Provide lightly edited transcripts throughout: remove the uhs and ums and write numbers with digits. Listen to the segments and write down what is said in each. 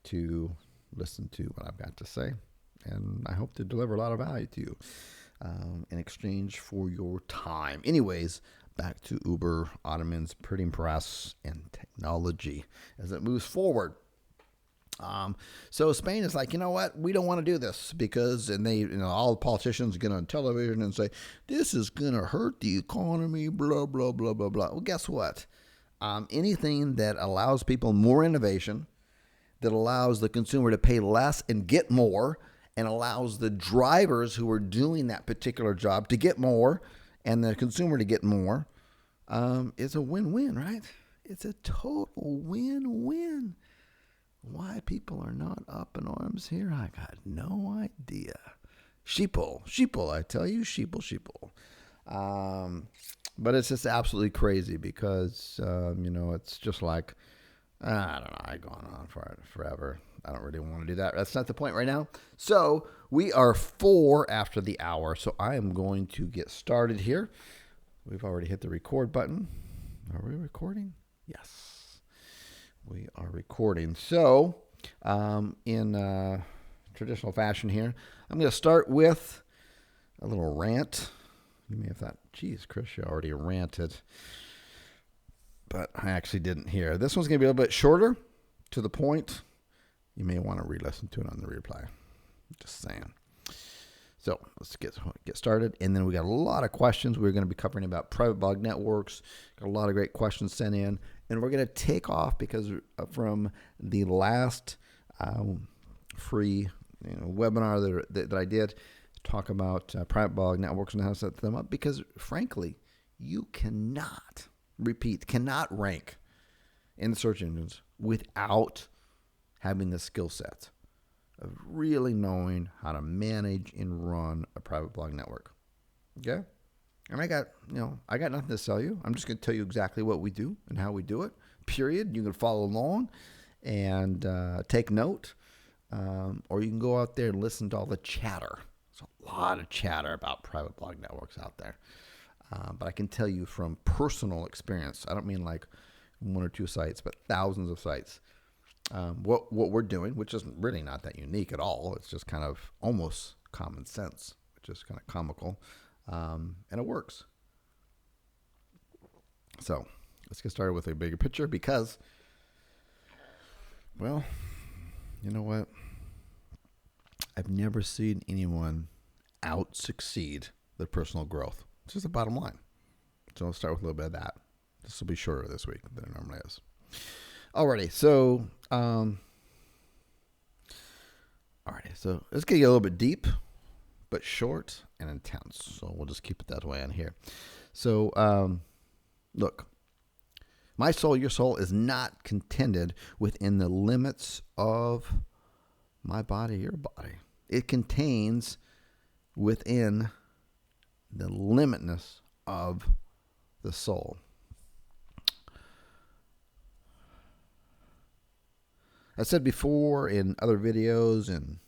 to listen to what I've got to say. And I hope to deliver a lot of value to you in exchange for your time. Anyways, back to Uber, Ottoman's printing press, and technology as it moves forward. So Spain is like, you know what? We don't want to do this because, and they, all the politicians get on television and say, this is going to hurt the economy, blah, blah, blah, blah, blah. Well, guess what? Anything that allows people more innovation, that allows the consumer to pay less and get more, and allows the drivers who are doing that particular job to get more and the consumer to get more, is a win-win, right? It's a total win-win. Why people are not up in arms here, I got no idea. Sheeple, I tell you, sheeple. But it's just absolutely crazy because, it's just like, I don't know, I've gone on for forever. I don't really want to do that. That's not the point right now. So we are 4 after the hour. So I am going to get started here. We've already hit the record button. Are we recording? Yes, we are recording. So in traditional fashion here, I'm going to start with a little rant. You may have thought, geez, Chris, you already ranted. But I actually didn't hear. This one's going to be a little bit shorter, to the point. You may want to re-listen to it on the replay. Just saying. So let's get started. And then we got a lot of questions. We're going to be covering about private blog networks. Got a lot of great questions sent in. And we're going to take off because from the last free webinar that I did, talk about private blog networks and how to set them up. Because frankly, you cannot rank in the search engines without having the skill set of really knowing how to manage and run a private blog network. Okay? And I got nothing to sell you. I'm just going to tell you exactly what we do and how we do it. Period. You can follow along and take note, or you can go out there and listen to all the chatter. There's a lot of chatter about private blog networks out there. But I can tell you from personal experience, I don't mean like 1 or 2 sites, but thousands of sites. What we're doing, which is really not that unique at all. It's just kind of almost common sense, which is kind of comical. And it works. So let's get started with a bigger picture because, well, you know what? I've never seen anyone out succeed their personal growth. It's just the bottom line. So I'll start with a little bit of that. This will be shorter this week than it normally is. Alrighty, so let's get a little bit deep, but short and intense. So we'll just keep it that way on here. So look, my soul, your soul is not contended within the limits of my body, your body. It contains within the limitness of the soul. I said before in other videos and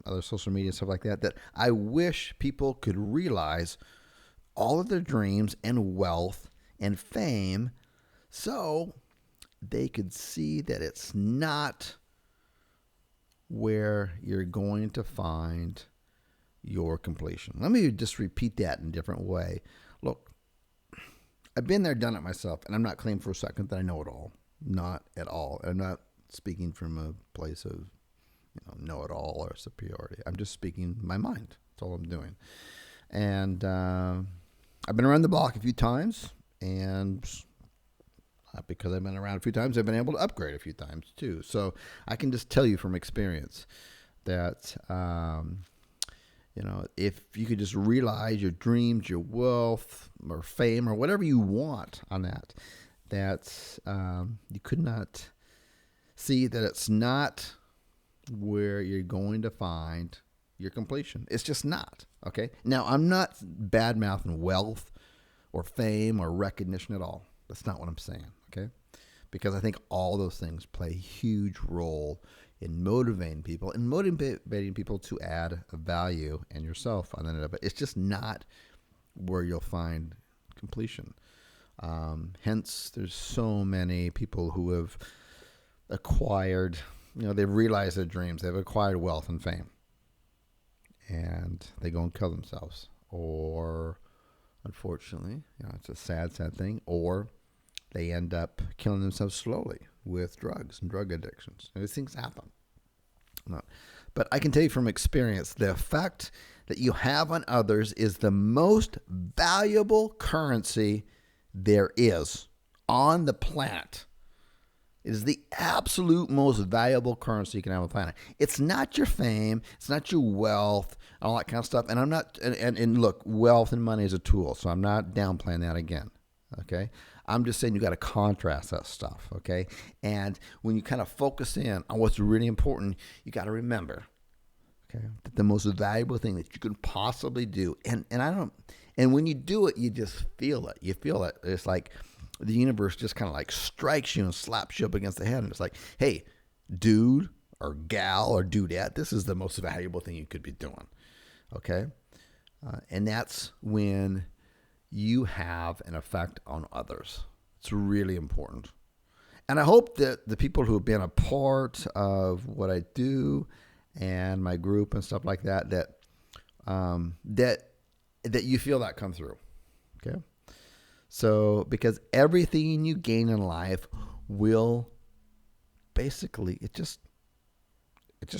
other social media stuff like that I wish people could realize all of their dreams and wealth and fame so they could see that it's not where you're going to find your completion. Let me just repeat that in a different way. Look, I've been there, done it myself, and I'm not claiming for a second that I know it all. Not at all. I'm not speaking from a place of know-it-all or superiority. I'm just speaking my mind. That's all I'm doing. And I've been around the block a few times, and because I've been around a few times, I've been able to upgrade a few times too. So I can just tell you from experience that if you could just realize your dreams, your wealth, or fame, or whatever you want on that you could not see that it's not where you're going to find your completion. It's just not, okay? Now, I'm not bad-mouthing wealth or fame or recognition at all. That's not what I'm saying, okay? Because I think all those things play a huge role in motivating people to add a value in yourself on the end of it. It's just not where you'll find completion. Hence, there's so many people who have acquired they've realized their dreams. They've acquired wealth and fame. And they go and kill themselves. Or, unfortunately, it's a sad, sad thing. Or they end up killing themselves slowly with drugs and drug addictions. These things happen. No. But I can tell you from experience, the effect that you have on others is the most valuable currency there is on the planet. It is the absolute most valuable currency you can have on the planet. It's not your fame. It's not your wealth, all that kind of stuff. And I'm not, and look, wealth and money is a tool, so I'm not downplaying that again. Okay? I'm just saying you got to contrast that stuff. Okay? And when you kind of focus in on what's really important, you got to remember, okay, that the most valuable thing that you can possibly do, and when you do it, you just feel it. You feel it. It's like the universe just kind of like strikes you and slaps you up against the head. And it's like, hey, dude or gal or dudette, this is the most valuable thing you could be doing. Okay? And that's when you have an effect on others. It's really important. And I hope that the people who have been a part of what I do and my group and stuff like that, that you feel that come through. Okay? So, because everything you gain in life will basically, it just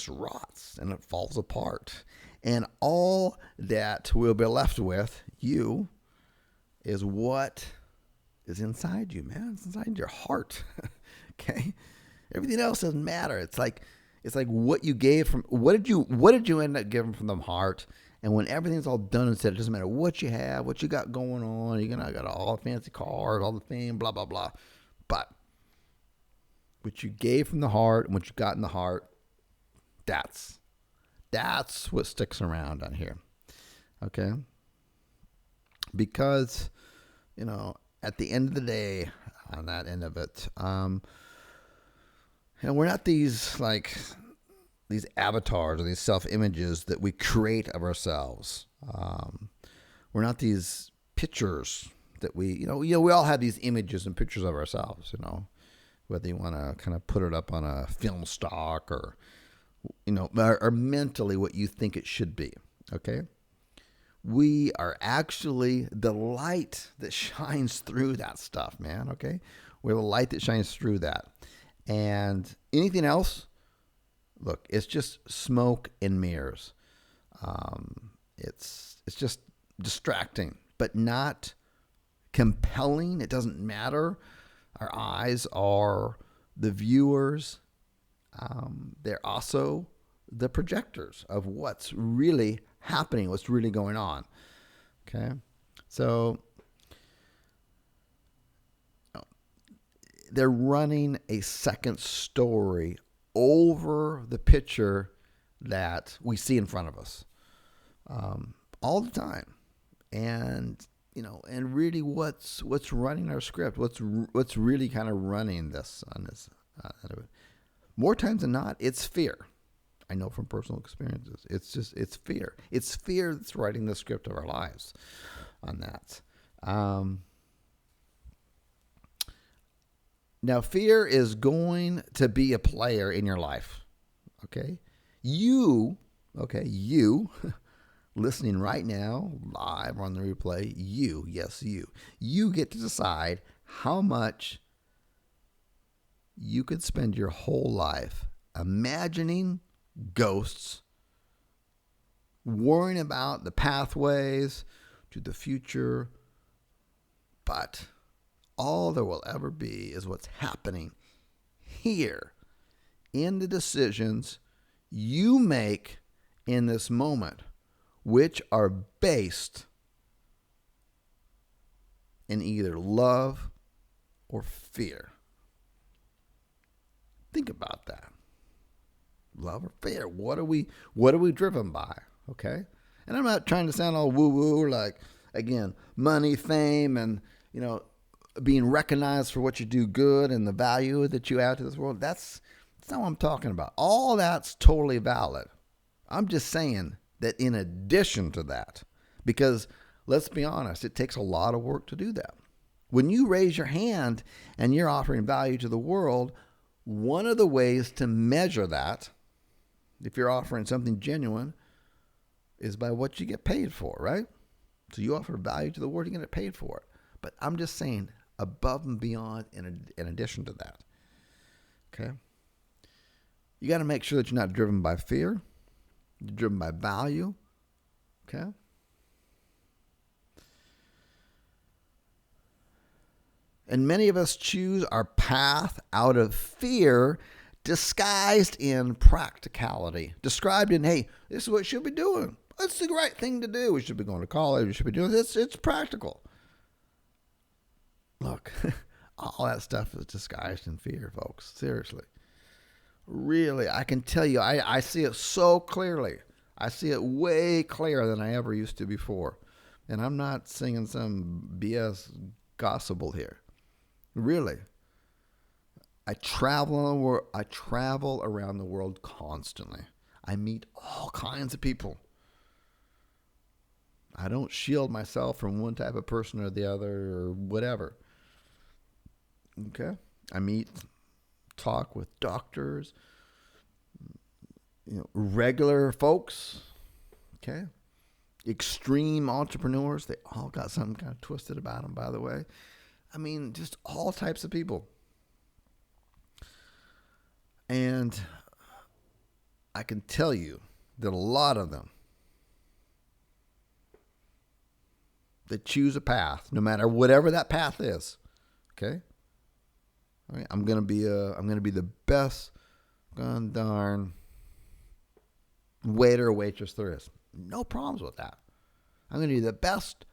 rots and it falls apart. And all that we'll be left with, you, is what is inside you, man. It's inside your heart. Okay? Everything else doesn't matter. It's like what you gave from, what did you end up giving from the heart? And when everything's all done and said, it doesn't matter what you have, what you got going on. You're gonna got all the fancy cars, all the fame, blah, blah, blah. But what you gave from the heart and what you got in the heart, that's what sticks around on here. Okay? Because, at the end of the day, on that end of it, we're not these avatars or these self-images that we create of ourselves. We're not these pictures that we all have these images and pictures of ourselves, whether you want to kind of put it up on a film stock or mentally what you think it should be. Okay. We are actually the light that shines through that stuff, man. Okay. We're the light that shines through that. And anything else, look, it's just smoke and mirrors. It's just distracting, but not compelling. It doesn't matter. Our eyes are the viewers. They're also the projectors of what's really happening, what's really going on. Okay? So they're running a second story over the picture that we see in front of us all the time. And and really what's running our script, what's really kind of running this on this more times than not, it's fear. I know from personal experiences. It's fear. It's fear that's writing the script of our lives on that. Now, fear is going to be a player in your life. Okay? You listening right now, live on the replay, you get to decide how much you could spend your whole life imagining ghosts, worrying about the pathways to the future, but all there will ever be is what's happening here in the decisions you make in this moment, which are based in either love or fear. Think about that. Love or fear? What are we driven by? Okay? And I'm not trying to sound all woo-woo, like, again, money, fame, and, being recognized for what you do good and the value that you add to this world. That's not what I'm talking about. All that's totally valid. I'm just saying that in addition to that, because let's be honest, it takes a lot of work to do that. When you raise your hand and you're offering value to the world, One of the ways to measure that, if you're offering something genuine, is by what you get paid for, right? So you offer value to the world, you're going to get paid for it. But I'm just saying, above and beyond, in addition to that, okay? You got to make sure that you're not driven by fear. You're driven by value, okay? And many of us choose our path out of fear, disguised in practicality, described in, hey, this is what you should be doing. It's the right thing to do. We should be going to college. We should be doing this. It's practical. Look, all that stuff is disguised in fear, folks. Seriously. Really, I can tell you, I see it so clearly. I see it way clearer than I ever used to before. And I'm not singing some BS gospel here. Really. I travel around the world constantly. I meet all kinds of people. I don't shield myself from one type of person or the other or whatever. Okay? Talk with doctors, regular folks, okay? Extreme entrepreneurs. They all got something kind of twisted about them, by the way. I mean, just all types of people. And I can tell you that a lot of them, they choose a path, no matter whatever that path is. Okay? All right, I'm gonna be the best gone darn waiter or waitress there is. No problems with that. I'm gonna be the best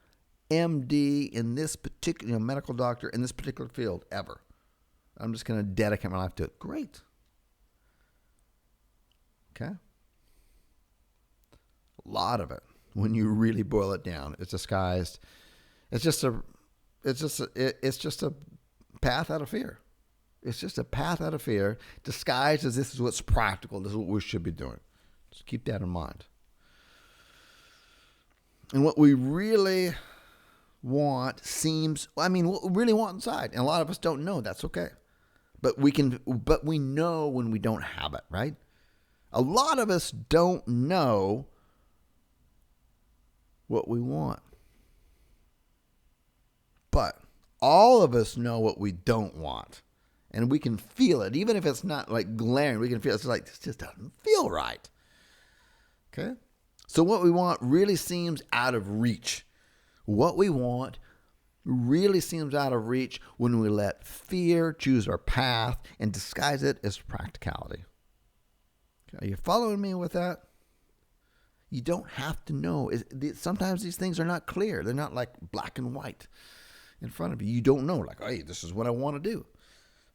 MD in this particular, medical doctor in this particular field ever. I'm just gonna dedicate my life to it. Great. Okay? A lot of it, when you really boil it down, it's disguised. It's just a path out of fear. It's just a path out of fear, disguised as this is what's practical. This is what we should be doing. Just keep that in mind. And what we really want what we really want inside, and a lot of us don't know. That's okay. But we know when we don't have it, right? A lot of us don't know what we want. But all of us know what we don't want. And we can feel it. Even if it's not like glaring, we can feel it. It's like, this just doesn't feel right. Okay? So what we want really seems out of reach. What we want really seems out of reach when we let fear choose our path and disguise it as practicality. Okay, are you following me with that? You don't have to know. Sometimes these things are not clear. They're not like black and white in front of you. You don't know, like, hey, this is what I want to do.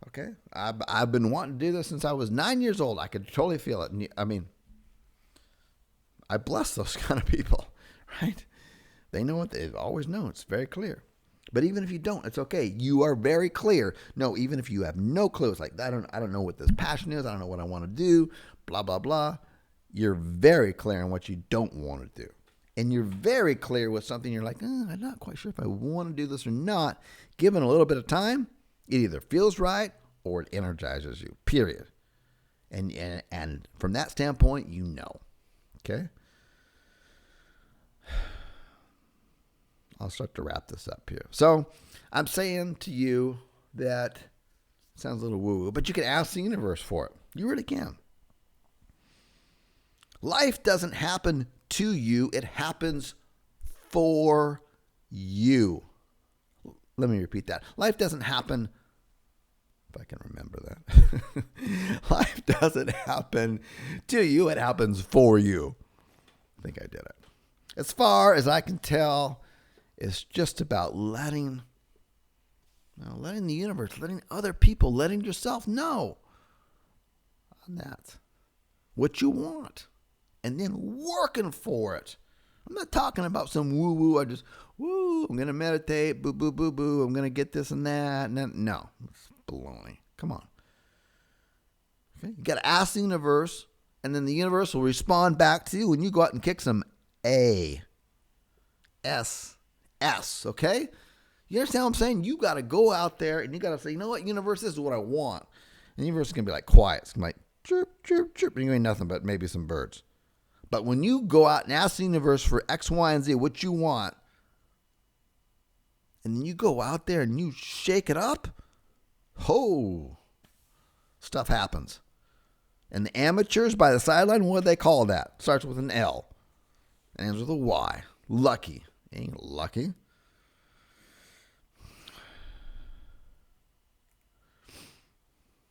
Okay? I've been wanting to do this since I was 9 years old. I could totally feel it. I mean, I bless those kind of people, right? They know what they've always known. It's very clear. But even if you don't, it's okay. You are very clear. No, even if you have no clue, it's like, I don't know what this passion is. I don't know what I want to do, blah, blah, blah. You're very clear on what you don't want to do. And you're very clear with something you're like, I'm not quite sure if I want to do this or not. Given a little bit of time, it either feels right or it energizes you, period. And from that standpoint, you know. Okay? I'll start to wrap this up here. So I'm saying to you that it sounds a little woo-woo, but you can ask the universe for it. You really can. Life doesn't happen to you. It happens for you. Let me repeat that. Life doesn't happen, if I can remember that. Life doesn't happen to you. It happens for you. I think I did it. As far as I can tell, it's just about letting the universe, letting other people, letting yourself know on that, what you want, and then working for it. I'm not talking about some woo-woo. I'm going to meditate, boo, boo, boo, boo. I'm going to get this and that. No, it's baloney. Come on. Okay? You got to ask the universe, and then the universe will respond back to you when you go out and kick some S, okay? You understand what I'm saying? You got to go out there and you got to say, you know what, universe, this is what I want. the universe is going to be like quiet. It's going to be like chirp, chirp, chirp. And you ain't nothing but maybe some birds. But when you go out and ask the universe for X, Y, and Z, what you want, and then you go out there and you shake it up, stuff happens. And the amateurs by the sideline, what do they call that? Starts with an L. Ends with a Y. Lucky. Ain't lucky.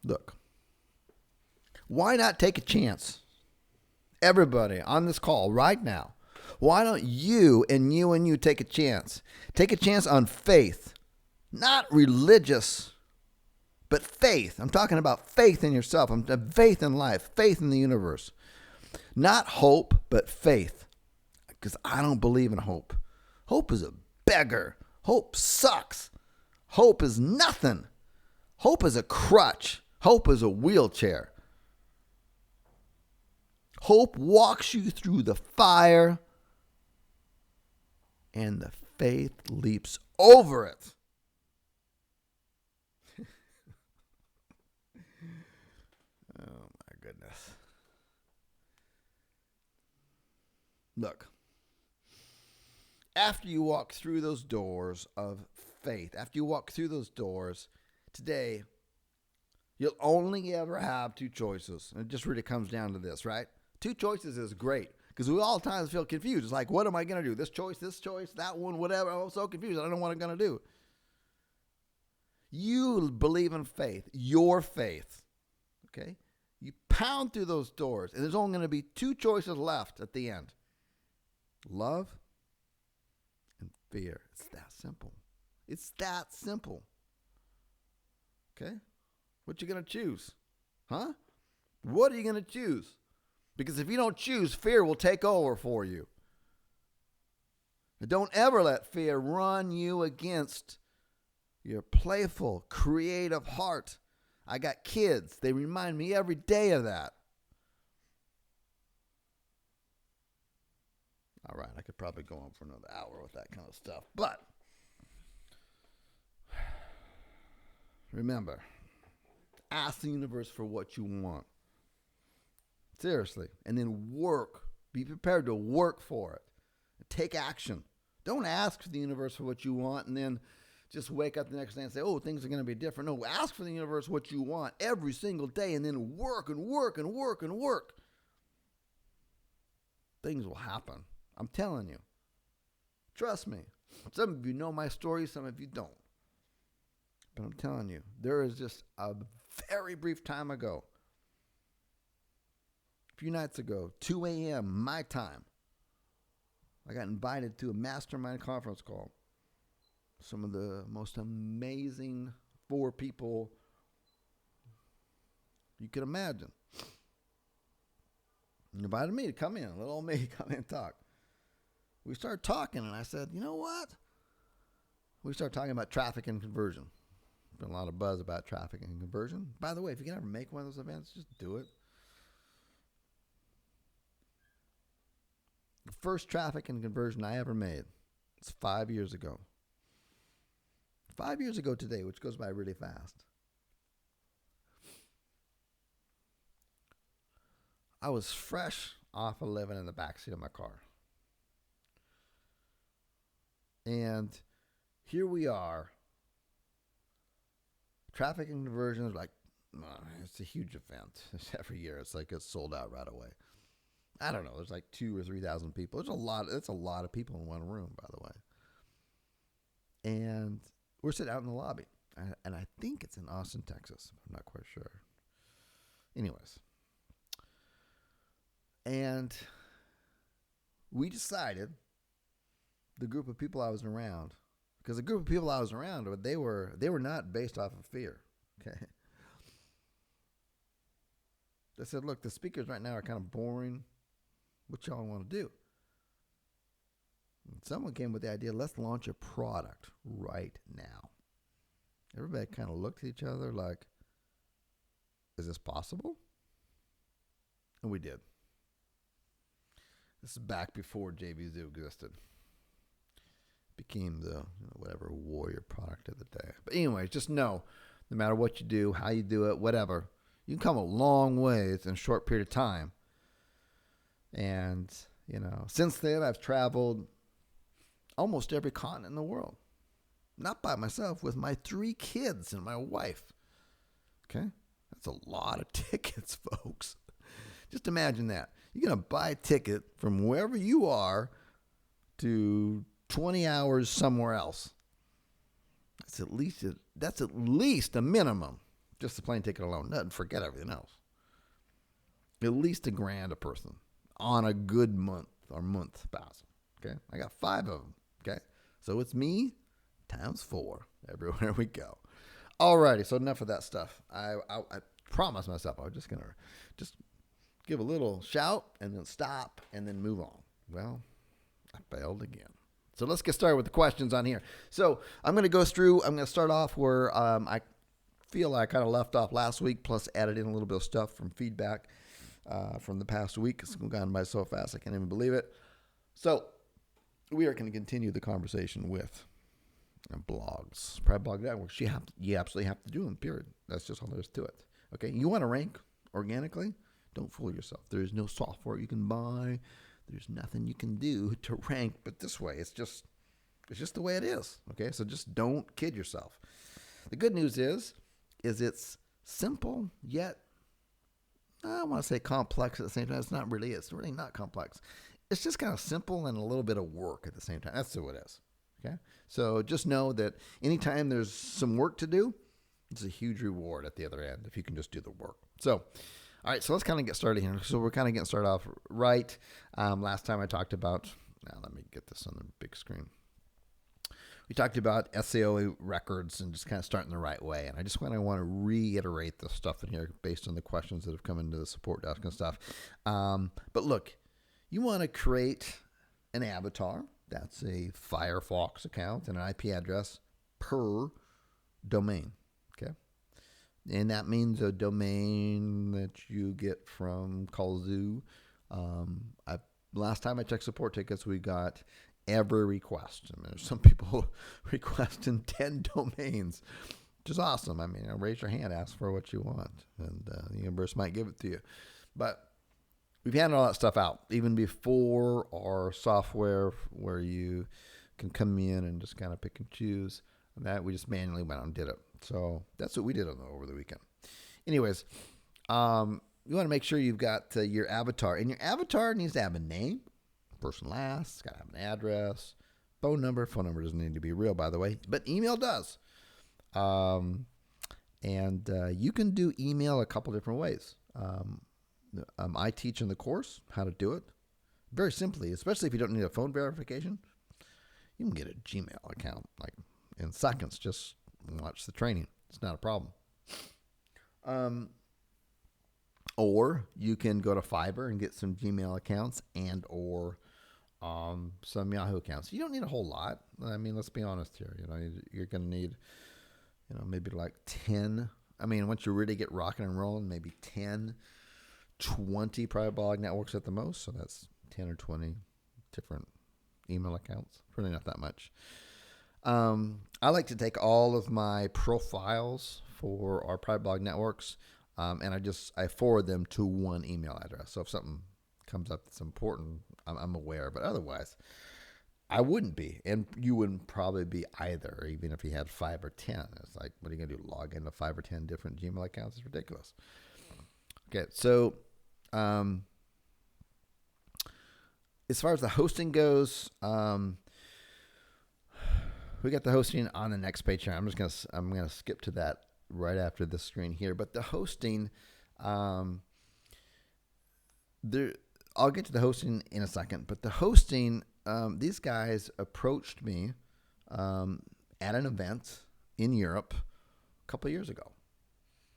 Look. Why not take a chance? Everybody on this call right now. Why don't you and you take a chance? Take a chance on faith. Not religious, but faith. I'm talking about faith in yourself. Faith in life. Faith in the universe. Not hope, but faith. Because I don't believe in hope. Hope is a beggar. Hope sucks. Hope is nothing. Hope is a crutch. Hope is a wheelchair. Hope walks you through the fire, and the faith leaps over it. Oh, my goodness. Look, after you walk through those doors of faith, after you walk through those doors today, you'll only ever have two choices. And it just really comes down to this, right? Two choices is great because we all times feel confused. It's like, what am I going to do? This choice, that one, whatever. I'm so confused. I don't know what I'm going to do. You believe in faith, your faith, okay? You pound through those doors, and there's only going to be two choices left at the end. Love and fear. It's that simple. It's that simple. Okay? What you going to choose? Huh? What are you going to choose? Because if you don't choose, fear will take over for you. And don't ever let fear run you against your playful, creative heart. I got kids. They remind me every day of that. All right, I could probably go on for another hour with that kind of stuff. But remember, ask the universe for what you want. Seriously. And then work. Be prepared to work for it. Take action. Don't ask the universe for what you want and then just wake up the next day and say, oh, things are going to be different. No, ask for the universe what you want every single day and then work and work and work and work. Things will happen. I'm telling you. Trust me. Some of you know my story, some of you don't. But I'm telling you, there is just a very brief time ago, a few nights ago, 2 a.m. my time, I got invited to a mastermind conference call. Some of the most amazing 4 people you could imagine. He invited me to come in, little old me, come in and talk. We started talking, and I said, you know what? We started talking about traffic and conversion. Been a lot of buzz about traffic and conversion. By the way, if you can ever make one of those events, just do it. The first traffic and conversion I ever made, it's 5 years ago. 5 years ago today, which goes by really fast. I was fresh off of living in the backseat of my car. And here we are. Traffic and conversion is like, it's a huge event. Every year it's like it's sold out right away. I don't know. There's like 2,000 or 3,000 people. It's a lot of people in one room, by the way. And we're sitting out in the lobby. And I think it's in Austin, Texas. I'm not quite sure. Anyways. And we decided, the group of people I was around, because the group of people I was around, they were not based off of fear. Okay. They said, look, the speakers right now are kind of boring. What y'all want to do? And someone came with the idea, let's launch a product right now. Everybody kind of looked at each other like, is this possible? And we did. This is back before JV Zoo existed. Became the warrior product of the day. But anyways, just know, no matter what you do, how you do it, whatever, You can come a long ways in a short period of time. And, since then I've traveled almost every continent in the world. Not by myself, with my 3 kids and my wife. Okay? That's a lot of tickets, folks. Just imagine that. You're going to buy a ticket from wherever you are to 20 hours somewhere else. That's at least a minimum. Just the plane ticket alone. Nothing, forget everything else. At least $1,000 a person on a good month or month pass. Okay? I got 5 of them. Okay? So it's me times 4 everywhere we go. Alrighty, so enough of that stuff. I promised myself I was just going to give a little shout and then stop and then move on. Well, I failed again. So let's get started with the questions on here. So I'm going to go through. I'm going to start off where I feel I kind of left off last week, plus added in a little bit of stuff from feedback from the past week. It's gone by so fast I can't even believe it. So we are going to continue the conversation with blogs, private blog networks. You absolutely have to do them, period. That's just all there is to it. Okay, you want to rank organically? Don't fool yourself. There is no software you can buy. There's nothing you can do to rank, but this way, it's just the way it is. Okay, so just don't kid yourself. The good news is it's simple, yet I want to say complex at the same time. It's really not complex. It's just kind of simple and a little bit of work at the same time. That's what it is. Okay, so just know that anytime there's some work to do, it's a huge reward at the other end if you can just do the work. So, all right, so let's kind of get started here. So we're kind of getting started off right. Last time I talked about, now let me get this on the big screen. We talked about SEO records and just kind of starting the right way. And I just want to reiterate the stuff in here based on the questions that have come into the support desk and stuff. But look, you want to create an avatar. That's a Firefox account and an IP address per domain. Okay. And that means a domain that you get from Callzoo. Last time I checked support tickets, we got every request. I mean, there's some people requesting 10 domains, which is awesome. I mean, raise your hand, ask for what you want, and the universe might give it to you. But we've handed all that stuff out, even before our software where you can come in and just kind of pick and choose. And that we just manually went out and did it. So that's what we did over the weekend. Anyways, you want to make sure you've got your avatar. And your avatar needs to have a name, first and last. It's got to have an address, phone number. Phone number doesn't need to be real, by the way, but email does. And you can do email a couple different ways. I teach in the course how to do it very simply, especially if you don't need a phone verification. You can get a Gmail account like in seconds. Just watch the training. It's not a problem. Or you can go to Fiverr and get some Gmail accounts and or some Yahoo accounts. You don't need a whole lot. I mean, let's be honest here. You're going to need, maybe like 10. I mean, once you really get rocking and rolling, maybe 10, 20 private blog networks at the most. So that's 10 or 20 different email accounts. Really not that much. I like to take all of my profiles for our private blog networks, and I forward them to one email address. So if something comes up that's important, I'm aware. But otherwise, I wouldn't be, and you wouldn't probably be either, even if you had 5 or 10. It's like, what are you going to do, log into 5 or 10 different Gmail accounts? It's ridiculous. Okay, so as far as the hosting goes, we got the hosting on the next page here. I'm gonna skip to that right after this screen here. But the hosting, I'll get to the hosting in a second. But the hosting, these guys approached me at an event in Europe a couple of years ago.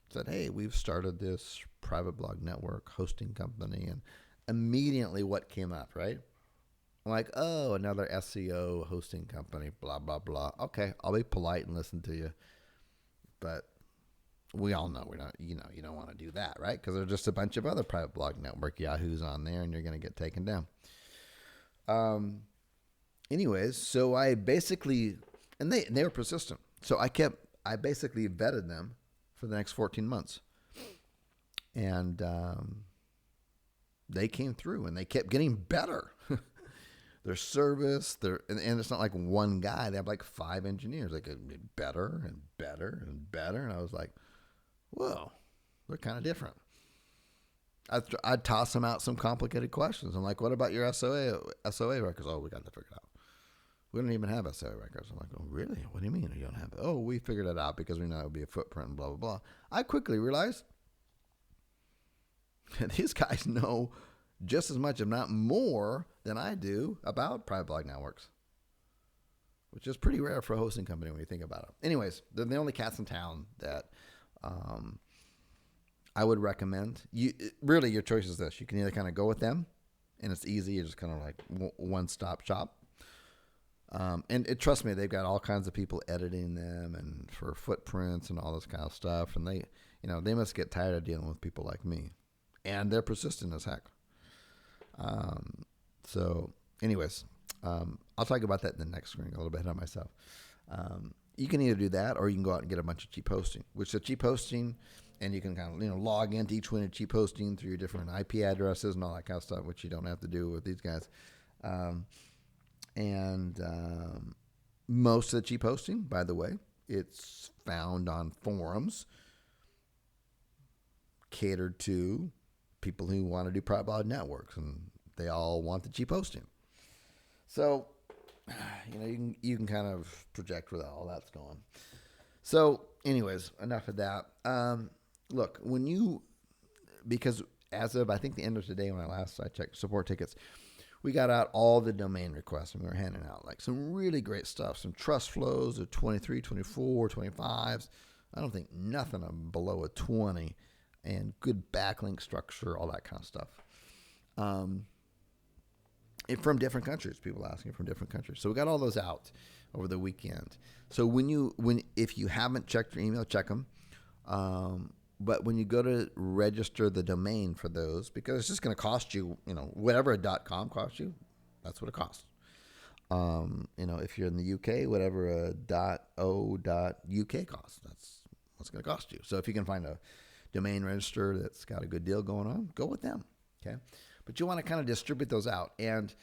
Said, hey, we've started this private blog network hosting company, and immediately what came up, right? I'm like, oh, another SEO hosting company, blah, blah, blah. Okay, I'll be polite and listen to you. But we all know you don't want to do that, right? Because there's just a bunch of other private blog network Yahoos on there, and you're going to get taken down. Anyways, so I basically, and they were persistent. So I basically vetted them for the next 14 months. And they came through and they kept getting better. Their service, and it's not like one guy. They have like 5 engineers. They get better and better and better. And I was like, whoa, they're kind of different. I'd toss them out some complicated questions. I'm like, what about your SOA records? Oh, we got that figured out. We don't even have SOA records. I'm like, oh, really? What do you mean you don't have it? Oh, we figured it out because we know it would be a footprint and blah, blah, blah. I quickly realized these guys know just as much, if not more, than I do about private blog networks, which is pretty rare for a hosting company when you think about it. Anyways, they're the only cats in town that I would recommend. Really, your choice is this. You can either kind of go with them, and it's easy. You're just kind of like one-stop shop. Trust me, they've got all kinds of people editing them and for footprints and all this kind of stuff. And they must get tired of dealing with people like me. And they're persistent as heck. So anyways, I'll talk about that in the next screen, a little bit ahead of myself. You can either do that or you can go out and get a bunch of cheap hosting, which is cheap hosting, and you can kind of, log into each one of cheap hosting through your different IP addresses and all that kind of stuff, which you don't have to do with these guys. Most of the cheap hosting, by the way, it's found on forums catered to people who want to do private blog networks, and they all want the cheap hosting. So, you can kind of project where all that's going. So, anyways, enough of that. Look, because as of I think the end of today, when I checked support tickets, we got out all the domain requests, and we were handing out like some really great stuff, some trust flows of 23, 24, 25s. I don't think nothing below a 20, and good backlink structure, all that kind of stuff. From different countries, people asking from different countries. So we got all those out over the weekend. So if you haven't checked your email, check them. But when you go to register the domain for those, because it's just going to cost you, whatever a .com costs you, that's what it costs. If you're in the UK, whatever a .o.uk costs, that's what's going to cost you. So if you can find a domain register that's got a good deal going on, go with them. Okay. But you want to kind of distribute those out. And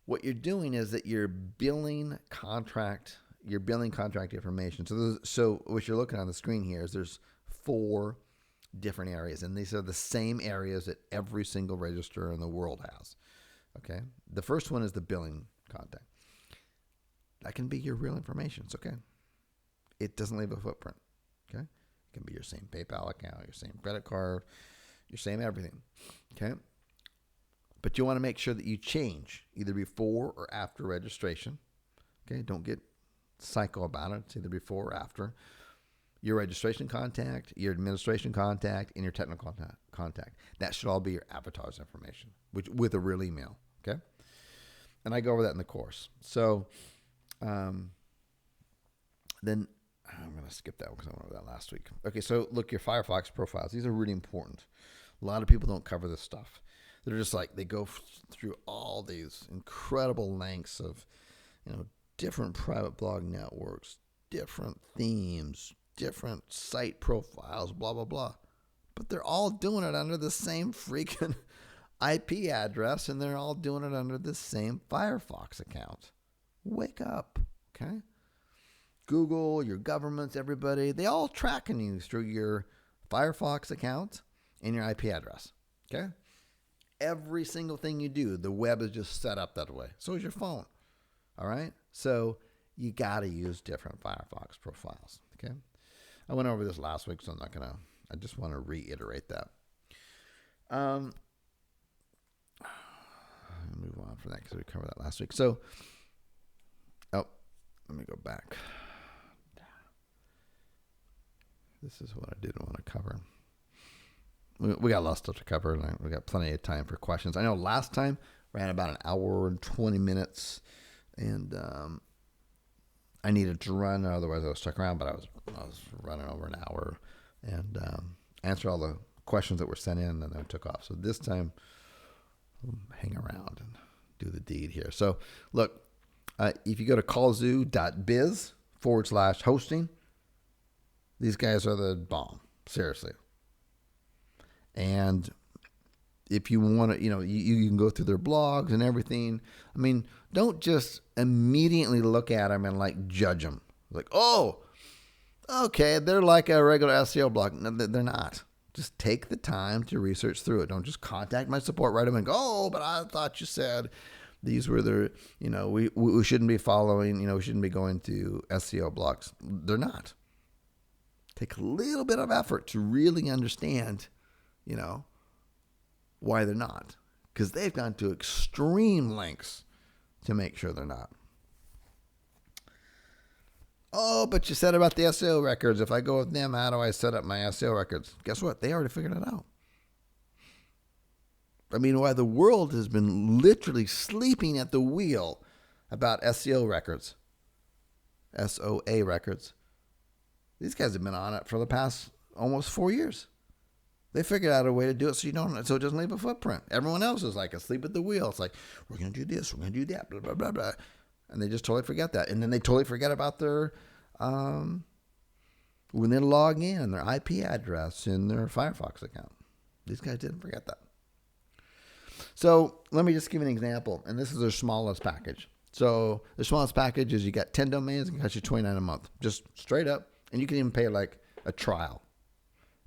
what you're doing is that you're billing contract information. So what you're looking on the screen here is there's 4 different areas, and these are the same areas that every single register in the world has. Okay. The first one is the billing contact. That can be your real information. It's okay. It doesn't leave a footprint. Okay. It can be your same PayPal account, your same credit card, your same everything. Okay. But you want to make sure that you change either before or after registration. Okay. Don't get psycho about it. It's either before or after. Your registration contact, your administration contact, and your technical contact. That should all be your avatar's information, with a real email. Okay. And I go over that in the course. So, then I'm going to skip that one because I went over that last week. Okay. So look, your Firefox profiles. These are really important. A lot of people don't cover this stuff. They're just like, they go through all these incredible lengths of, different private blog networks, different themes, different site profiles, blah, blah, blah. But they're all doing it under the same freaking IP address, and they're all doing it under the same Firefox account. Wake up, okay? Google, your governments, everybody, they all tracking you through your Firefox account and your IP address, okay? Every single thing you do, the web is just set up that way. So is your phone, all right? So you got to use different Firefox profiles, okay? I went over this last week, so I'm not going to, I just want to reiterate that. Move on from that because we covered that last week. So, let me go back. This is what I didn't want to cover. We got a lot of stuff to cover, and we got plenty of time for questions. I know last time ran about an hour and 20 minutes, and I needed to run, otherwise I was stuck around, but I was running over an hour and answer all the questions that were sent in, and then I took off. So this time, I'll hang around and do the deed here. So look, if you go to callzoo.biz/hosting, these guys are the bomb. Seriously. And if you want to, you can go through their blogs and everything. I mean, don't just immediately look at them and like judge them. Like, oh, okay, they're like a regular SEO blog. No, they're not. Just take the time to research through it. Don't just contact my support right away and go, oh, but I thought you said these were the, we shouldn't be following, we shouldn't be going to SEO blogs. They're not. Take a little bit of effort to really understand, why they're not. Because they've gone to extreme lengths to make sure they're not. Oh, but you said about the SEO records. If I go with them, how do I set up my SEO records? Guess what? They already figured it out. I mean, while the world has been literally sleeping at the wheel about SEO records, SOA records, these guys have been on it for the past almost 4 years. They figured out a way to do it so it doesn't leave a footprint. Everyone else is like asleep at the wheel. It's like, we're going to do this, we're going to do that, blah, blah, blah, blah. And they just totally forget that. And then they totally forget about their, when they log in, their IP address in their Firefox account. These guys didn't forget that. So let me just give you an example. And this is their smallest package. So the smallest package is you got 10 domains and it costs you $29 a month. Just straight up. And you can even pay like a trial.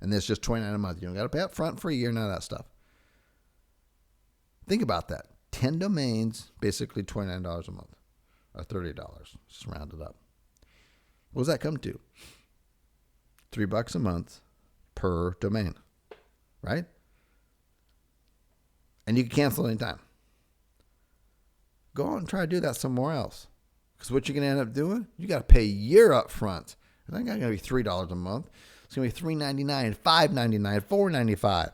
And it's just $29 a month. You don't got to pay up front for a year, none of that stuff. Think about that. 10 domains, basically $29 a month. Or $30, just round it up. What does that come to? $3 a month per domain, right? And you can cancel anytime. Go on and try to do that somewhere else. Because what you're going to end up doing, you got to pay a year up front. It's not going to be $3 a month. It's going to be $3.99, $5.99, $4.95.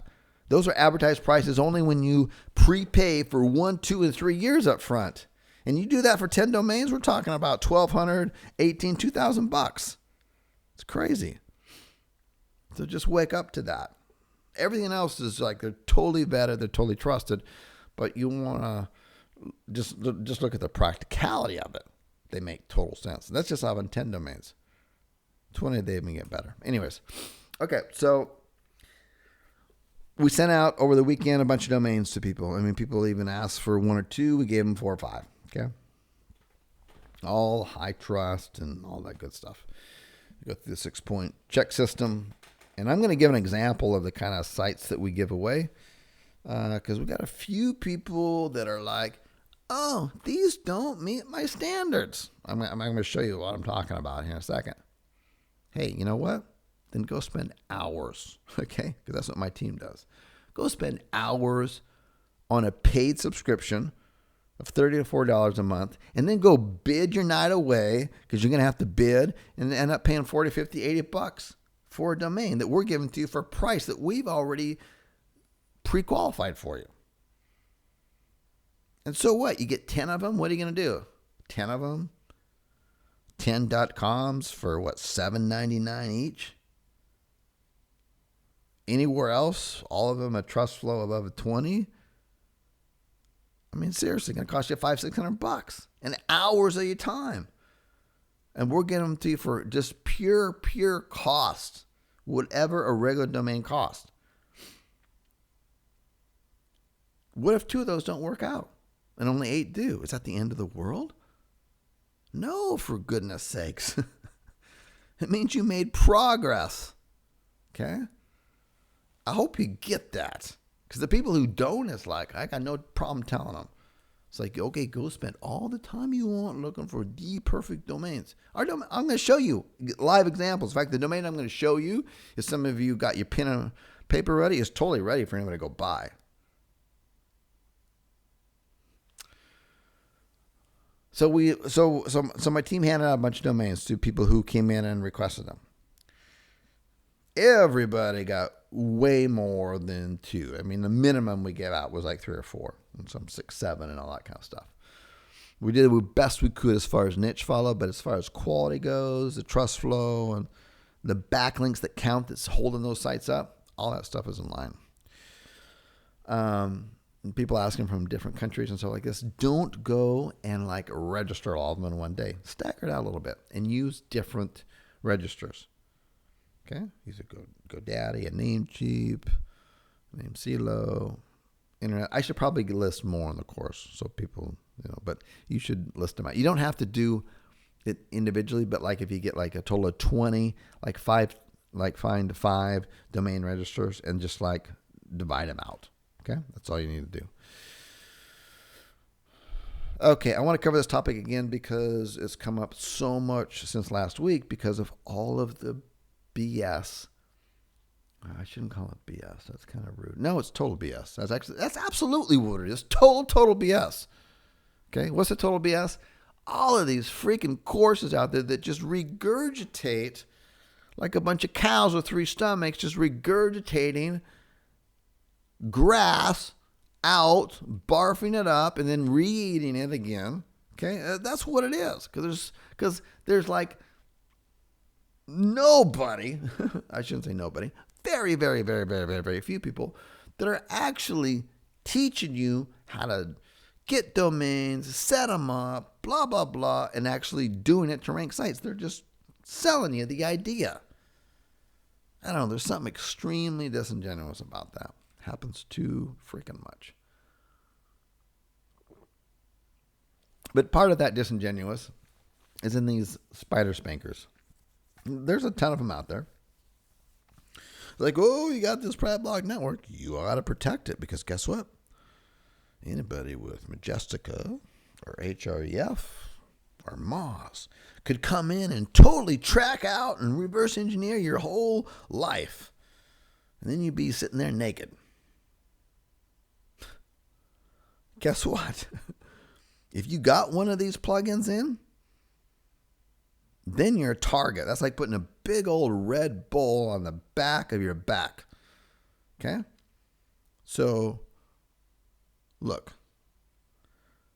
Those are advertised prices only when you prepay for 1, 2, and 3 years up front. And you do that for 10 domains, we're talking about $1,200, $1,800, $2,000. It's crazy. So just wake up to that. Everything else is like they're totally vetted, they're totally trusted, but you want to just look at the practicality of it. They make total sense. That's just having 10 domains. 20, they even get better. Anyways, okay, so we sent out over the weekend a bunch of domains to people. I mean, people even asked for 1 or 2. We gave them 4 or 5. Okay. All high trust and all that good stuff. Go through the 6-point check system. And I'm going to give an example of the kind of sites that we give away. Because we got a few people that are like, oh, these don't meet my standards. I'm going to show you what I'm talking about here in a second. Hey, you know what? Then go spend hours, okay? Because that's what my team does. Go spend hours on a paid subscription of $30 to $40 a month, and then go bid your night away because you're going to have to bid and end up paying $40, $50, $80 for a domain that we're giving to you for a price that we've already pre-qualified for you. And so what? You get 10 of them? What are you going to do? 10 of them? 10 .coms for what, $7.99 each? Anywhere else, all of them a trust flow above a 20. I mean, seriously, going to cost you $500, $600 and hours of your time. And we're getting them to you for just pure cost, whatever a regular domain costs. What if 2 of those don't work out and only 8 do? Is that the end of the world? No, for goodness sakes. It means you made progress. Okay? I hope you get that. Because the people who don't, it's like, I got no problem telling them. It's like, okay, go spend all the time you want looking for the perfect domains. I'm going to show you live examples. In fact, the domain I'm going to show you, if some of you got your pen and paper ready, is totally ready for anyone to go buy. So my team handed out a bunch of domains to people who came in and requested them. Everybody got way more than 2. I mean, the minimum we gave out was like 3 or 4, and some 6, 7, and all that kind of stuff. We did the best we could as far as niche follow, but as far as quality goes, the trust flow, and the backlinks that count that's holding those sites up, all that stuff is in line. And people asking from different countries and stuff like this, don't go and like register all of them in one day. Stagger it out a little bit and use different registers. Okay, use a GoDaddy, a Namecheap, name CeeLo, internet. I should probably list more on the course so people, but you should list them out. You don't have to do it individually, but like if you get like a total of 20, find 5 domain registers and just like divide them out. Okay. That's all you need to do. Okay. I want to cover this topic again because it's come up so much since last week because of all of the BS. I shouldn't call it BS. That's kind of rude. No, it's total BS. That's absolutely what it is. Total BS. Okay. What's the total BS? All of these freaking courses out there that just regurgitate like a bunch of cows with 3 stomachs, just regurgitating grass out, barfing it up, and then re-eating it again. Okay, that's what it is. Because there's like nobody, I shouldn't say nobody, very, very, very, very, very, very few people that are actually teaching you how to get domains, set them up, blah, blah, blah, and actually doing it to rank sites. They're just selling you the idea. I don't know. There's something extremely disingenuous about that. Happens too freaking much. But part of that disingenuous is in these spider spankers. There's a ton of them out there. Like, oh, you got this private blog network. You ought to protect it because guess what? Anybody with Majestica or HREF or Moz could come in and totally track out and reverse engineer your whole life. And then you'd be sitting there naked. Guess what? If you got one of these plugins in, then you're a target. That's like putting a big old Red Bull on the back of your back. Okay? So, look,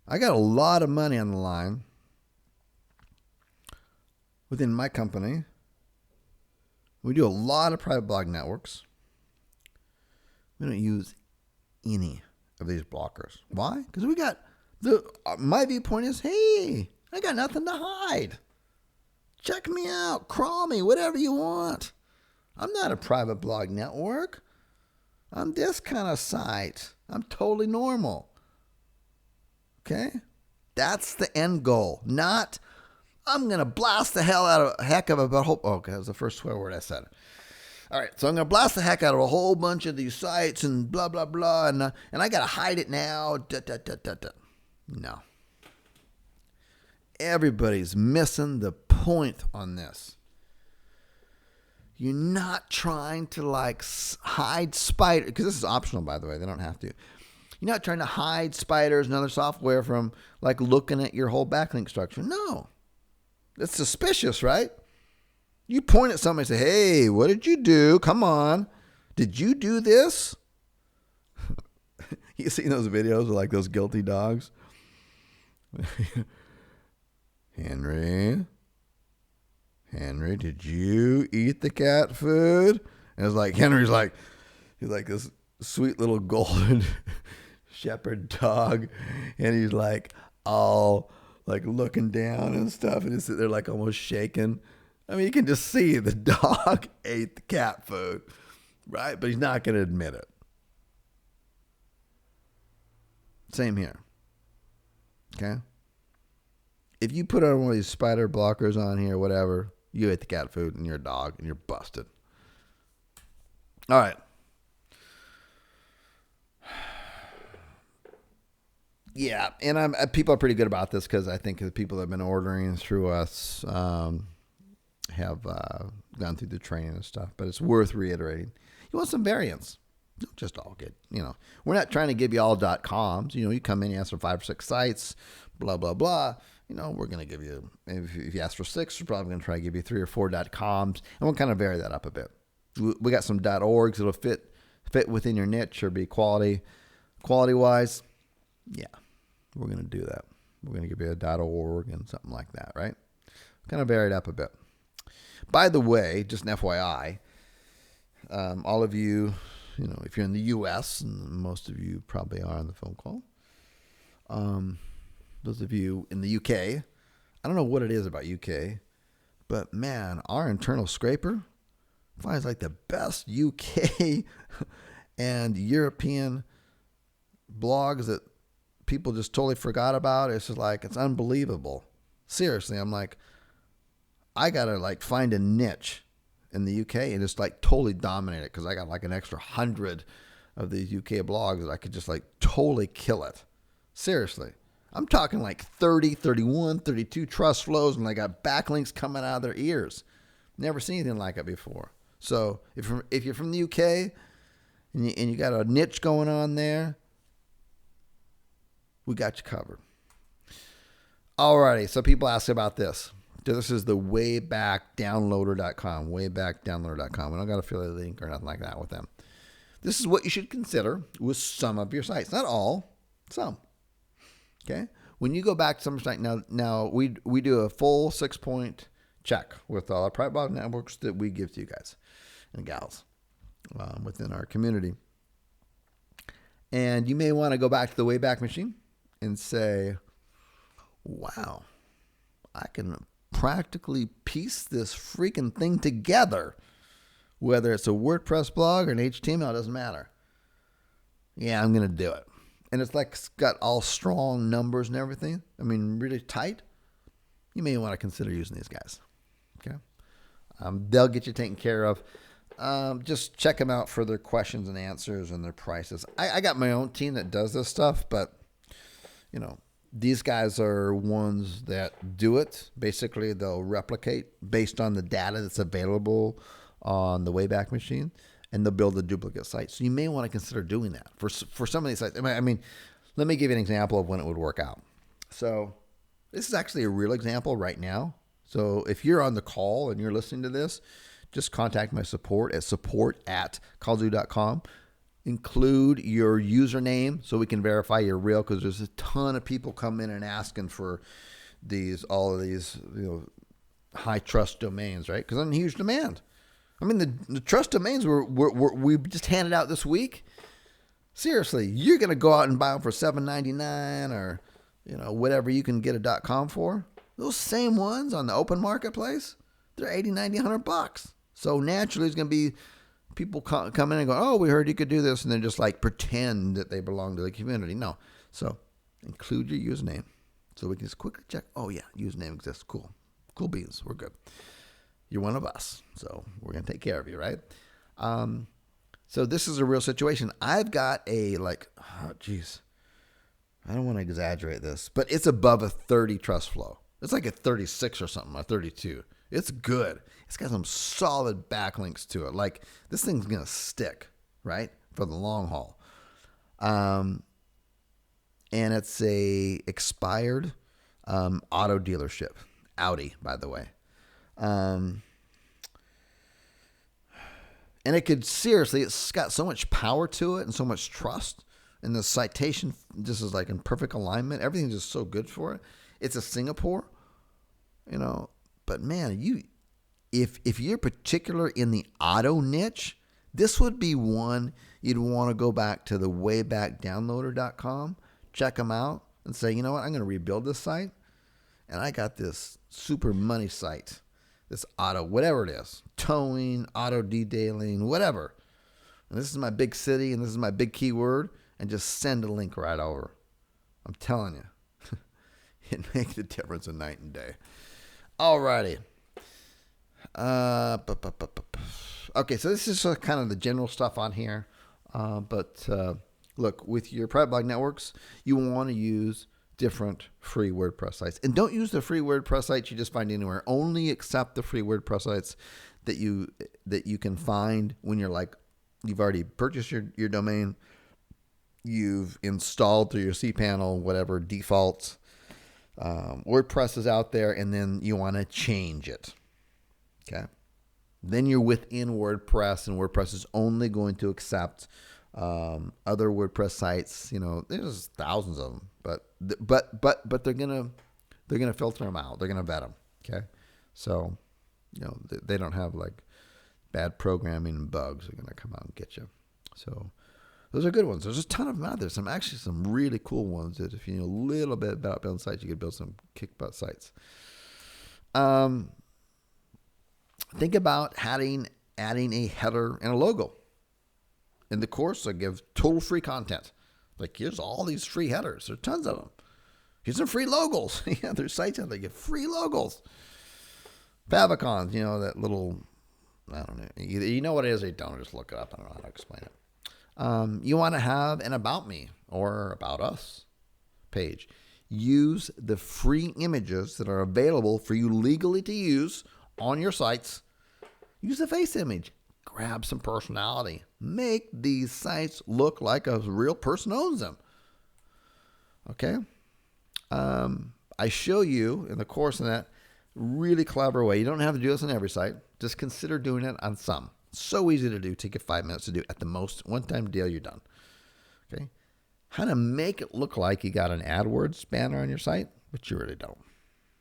I got a lot of money on the line within my company. We do a lot of private blog networks. We don't use any of these blockers. Why? Because we got my viewpoint is, hey, I got nothing to hide. Check me out, crawl me, whatever you want. I'm not a private blog network. I'm this kind of site. I'm totally normal. Okay? That's the end goal. Not, I'm going to blast the heck of a whole, okay, that was the first swear word I said. All right, so I'm going to blast the heck out of a whole bunch of these sites and blah, blah, blah, and I got to hide it now. No. Everybody's missing the point on this. You're not trying to like hide spiders, because this is optional, by the way. They don't have to. You're not trying to hide spiders and other software from like looking at your whole backlink structure. No. That's suspicious, right? You point at somebody and say, hey, what did you do? Come on. Did you do this? You seen those videos of like those guilty dogs? Henry, did you eat the cat food? And it's like, he's like this sweet little golden shepherd dog. And he's like all like looking down and stuff. And he's sitting there like almost shaking. I mean, you can just see the dog ate the cat food, right? But he's not going to admit it. Same here. Okay? If you put on one of these spider blockers on here, whatever, you ate the cat food and you're a dog and you're busted. All right. Yeah, and people are pretty good about this because I think the people that have been ordering through us have gone through the training and stuff, but it's worth reiterating. You want some variants. Don't just all get, we're not trying to give you all .coms. You come in, you ask for 5 or 6 sites, blah, blah, blah. We're going to give you, if you ask for 6, we're probably going to try to give you 3 or 4 .coms, and we'll kind of vary that up a bit. We got some .orgs that'll fit within your niche or be quality-wise. Yeah, we're going to do that. We're going to give you a .org and something like that, right? Kind of varied up a bit. By the way, just an FYI, all of you, if you're in the U.S., and most of you probably are on the phone call, those of you in the U.K., I don't know what it is about U.K., but man, our internal scraper finds like the best U.K. and European blogs that people just totally forgot about. It's just like, it's unbelievable. Seriously, I'm like, I got to like find a niche in the UK and just like totally dominate it, because I got like an extra 100 of these UK blogs that I could just like totally kill it. Seriously. I'm talking like 30, 31, 32 trust flows, and they got backlinks coming out of their ears. Never seen anything like it before. So if you're from the UK and you got a niche going on there, we got you covered. Alrighty, so people ask about this. So this is the waybackdownloader.com, waybackdownloader.com. We don't got to fill a link or nothing like that with them. This is what you should consider with some of your sites. Not all, some. Okay? When you go back to some site, now we do a full 6-point check with all our private blog networks that we give to you guys and gals within our community. And you may want to go back to the Wayback Machine and say, wow, I can practically piece this freaking thing together. Whether it's a WordPress blog or an HTML, it doesn't matter. Yeah, I'm going to do it. And it's like, it's got all strong numbers and everything. I mean, really tight. You may want to consider using these guys. Okay. They'll get you taken care of. Just check them out for their questions and answers and their prices. I got my own team that does this stuff, but these guys are ones that do it. Basically, they'll replicate based on the data that's available on the Wayback Machine, and they'll build a duplicate site. So you may want to consider doing that for some of these sites. I mean, let me give you an example of when it would work out. So this is actually a real example right now. So if you're on the call and you're listening to this, just contact my support at support@callzoo.com. Include your username so we can verify you're real, because there's a ton of people come in and asking for all of these high trust domains, right? Because I'm in huge demand. I mean, the trust domains we just handed out this week. Seriously, you're going to go out and buy them for $7.99 or whatever you can get a .com for. Those same ones on the open marketplace, they're $80, $90, $100. So naturally, it's going to be people come in and go, oh, we heard you could do this, and then just like pretend that they belong to the community. No. So include your username so we can just quickly check. Oh, yeah, username exists. Cool. Cool beans. We're good. You're one of us, so we're going to take care of you, right? So this is a real situation. I've got I don't want to exaggerate this, but it's above a 30 trust flow. It's like a 36 or something, a 32. It's good. It's got some solid backlinks to it. Like, this thing's going to stick, right, for the long haul. And it's a expired auto dealership. Audi, by the way. And it could seriously, it's got so much power to it and so much trust. And the citation just is like in perfect alignment. Everything's just so good for it. It's a Singapore, but man, if you're particular in the auto niche, this would be one you'd want to go back to the waybackdownloader.com, check them out and say, you know what, I'm going to rebuild this site. And I got this super money site, this auto, whatever it is, towing, auto detailing, whatever. And this is my big city and this is my big keyword, and just send a link right over. I'm telling you, it makes the difference in night and day. Alrighty. Okay, so this is kind of the general stuff on here. But look, with your private blog networks, you want to use different free WordPress sites. And don't use the free WordPress sites you just find anywhere. Only accept the free WordPress sites that you can find when you've already purchased your domain, you've installed through your cPanel, whatever defaults. WordPress is out there, and then you want to change it. Okay. Then you're within WordPress, and WordPress is only going to accept other WordPress sites. There's thousands of them, but they're gonna filter them out. They're gonna vet them. Okay. So, they don't have like bad programming and bugs. They're gonna come out and get you. So those are good ones. There's a ton of them out there. Some really cool ones that if you know a little bit about building sites, you could build some kick butt sites. Think about adding a header and a logo. In the course, I give total free content. Like, here's all these free headers. There's tons of them. Here's some free logos. Yeah, there's sites out there that give free logos. Favicons, that little, I don't know. You know what it is, or you don't. Just look it up. I don't know how to explain it. You want to have an About Me or About Us page. Use the free images that are available for you legally to use on your sites. Use the face image. Grab some personality. Make these sites look like a real person owns them. Okay? I show you in the course in that really clever way. You don't have to do this on every site. Just consider doing it on some. So easy to do. Take you 5 minutes to do. At the most, one-time deal, you're done. Okay? How to make it look like you got an AdWords banner on your site, but you really don't.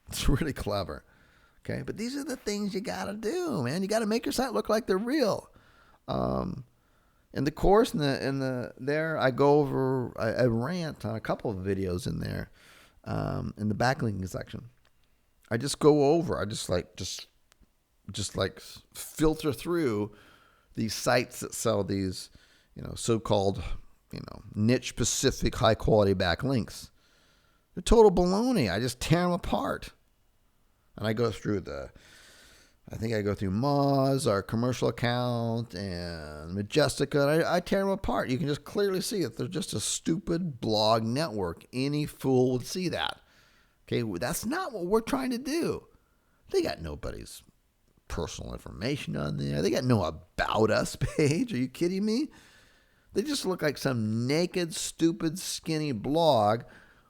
It's really clever. Okay? But these are the things you got to do, man. You got to make your site look like they're real. In the course, there, I go over, I rant on a couple of videos in there, in the backlinking section. I just go over, I just filter through these sites that sell these, so-called, niche specific high quality backlinks. They're total baloney. I just tear them apart. And I go through I go through Moz, our commercial account, and Majestica, and I tear them apart. You can just clearly see that they're just a stupid blog network. Any fool would see that. Okay, that's not what we're trying to do. They got nobody's personal information on there. They got no About Us page. Are you kidding me? They just look like some naked, stupid, skinny blog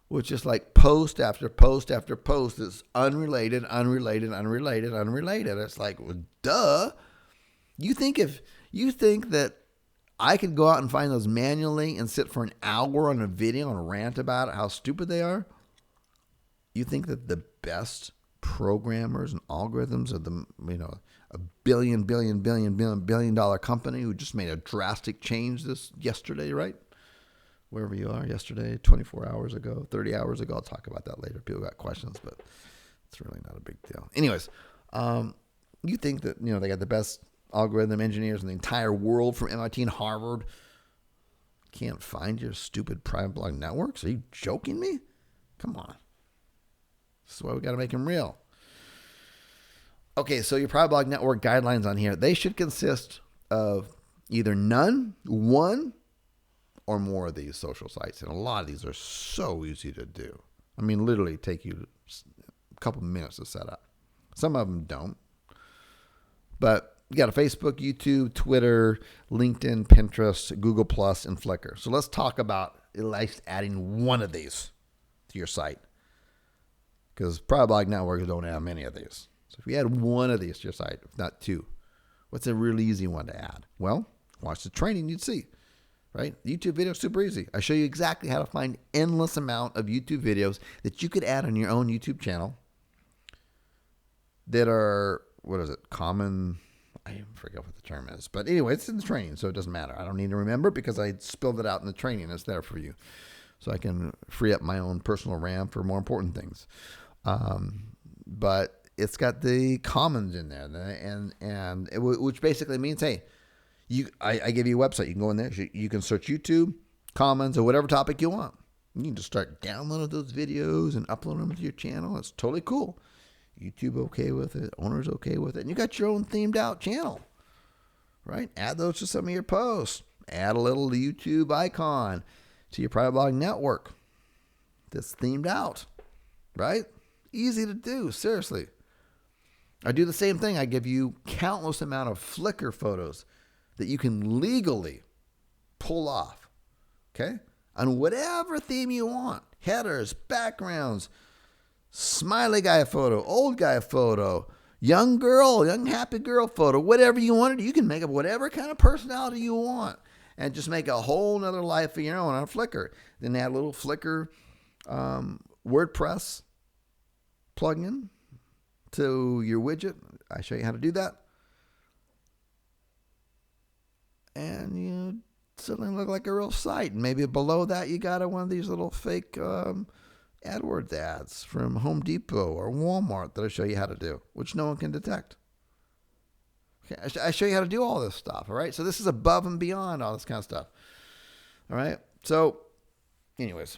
with just like post after post after post that's unrelated. It's like, well, duh. You think that I could go out and find those manually and sit for an hour on a video and rant about how stupid they are? You think that the best programmers and algorithms of a billion dollar company who just made a drastic change yesterday, right? Wherever you are, yesterday, 24 hours ago, 30 hours ago. I'll talk about that later. People got questions, but it's really not a big deal. Anyways, you think that, they got the best algorithm engineers in the entire world from MIT and Harvard. Can't find your stupid private blog networks? Are you joking me? Come on. This is why we got to make them real. Okay, so your private blog network guidelines on here, they should consist of either none, one, or more of these social sites. And a lot of these are so easy to do. I mean, literally take you a couple minutes to set up. Some of them don't. But you got a Facebook, YouTube, Twitter, LinkedIn, Pinterest, Google+, and Flickr. So let's talk about at least adding one of these to your site. Because private blog networks don't have many of these. So if you add one of these to your site, if not two, what's a really easy one to add? Well, watch the training, you'd see. Right? The YouTube video is super easy. I show you exactly how to find endless amount of YouTube videos that you could add on your own YouTube channel that are, common? I forget what the term is. But anyway, it's in the training, so it doesn't matter. I don't need to remember because I spilled it out in the training. It's there for you. So I can free up my own personal RAM for more important things. But it's got the commons in there, which basically means, hey, I give you a website. You can go in there. You can search YouTube, Commons, or whatever topic you want. You can just start downloading those videos and uploading them to your channel. It's totally cool. YouTube okay with it. Owner's okay with it. And you got your own themed out channel, right? Add those to some of your posts. Add a little YouTube icon to your private blog network that's themed out, right? Easy to do, seriously. I do the same thing. I give you countless amount of Flickr photos that you can legally pull off, okay? On whatever theme you want. Headers, backgrounds, smiley guy photo, old guy photo, young girl, young happy girl photo, whatever you want to do. You can make up whatever kind of personality you want and just make a whole nother life of your own on Flickr. Then add a little Flickr WordPress plugin to your widget. I show you how to do that. And you suddenly look like a real site. And maybe below that, you got one of these little fake AdWords ads from Home Depot or Walmart that I show you how to do, which no one can detect. Okay, I show you how to do all this stuff. All right, so this is above and beyond all this kind of stuff. All right, so anyways,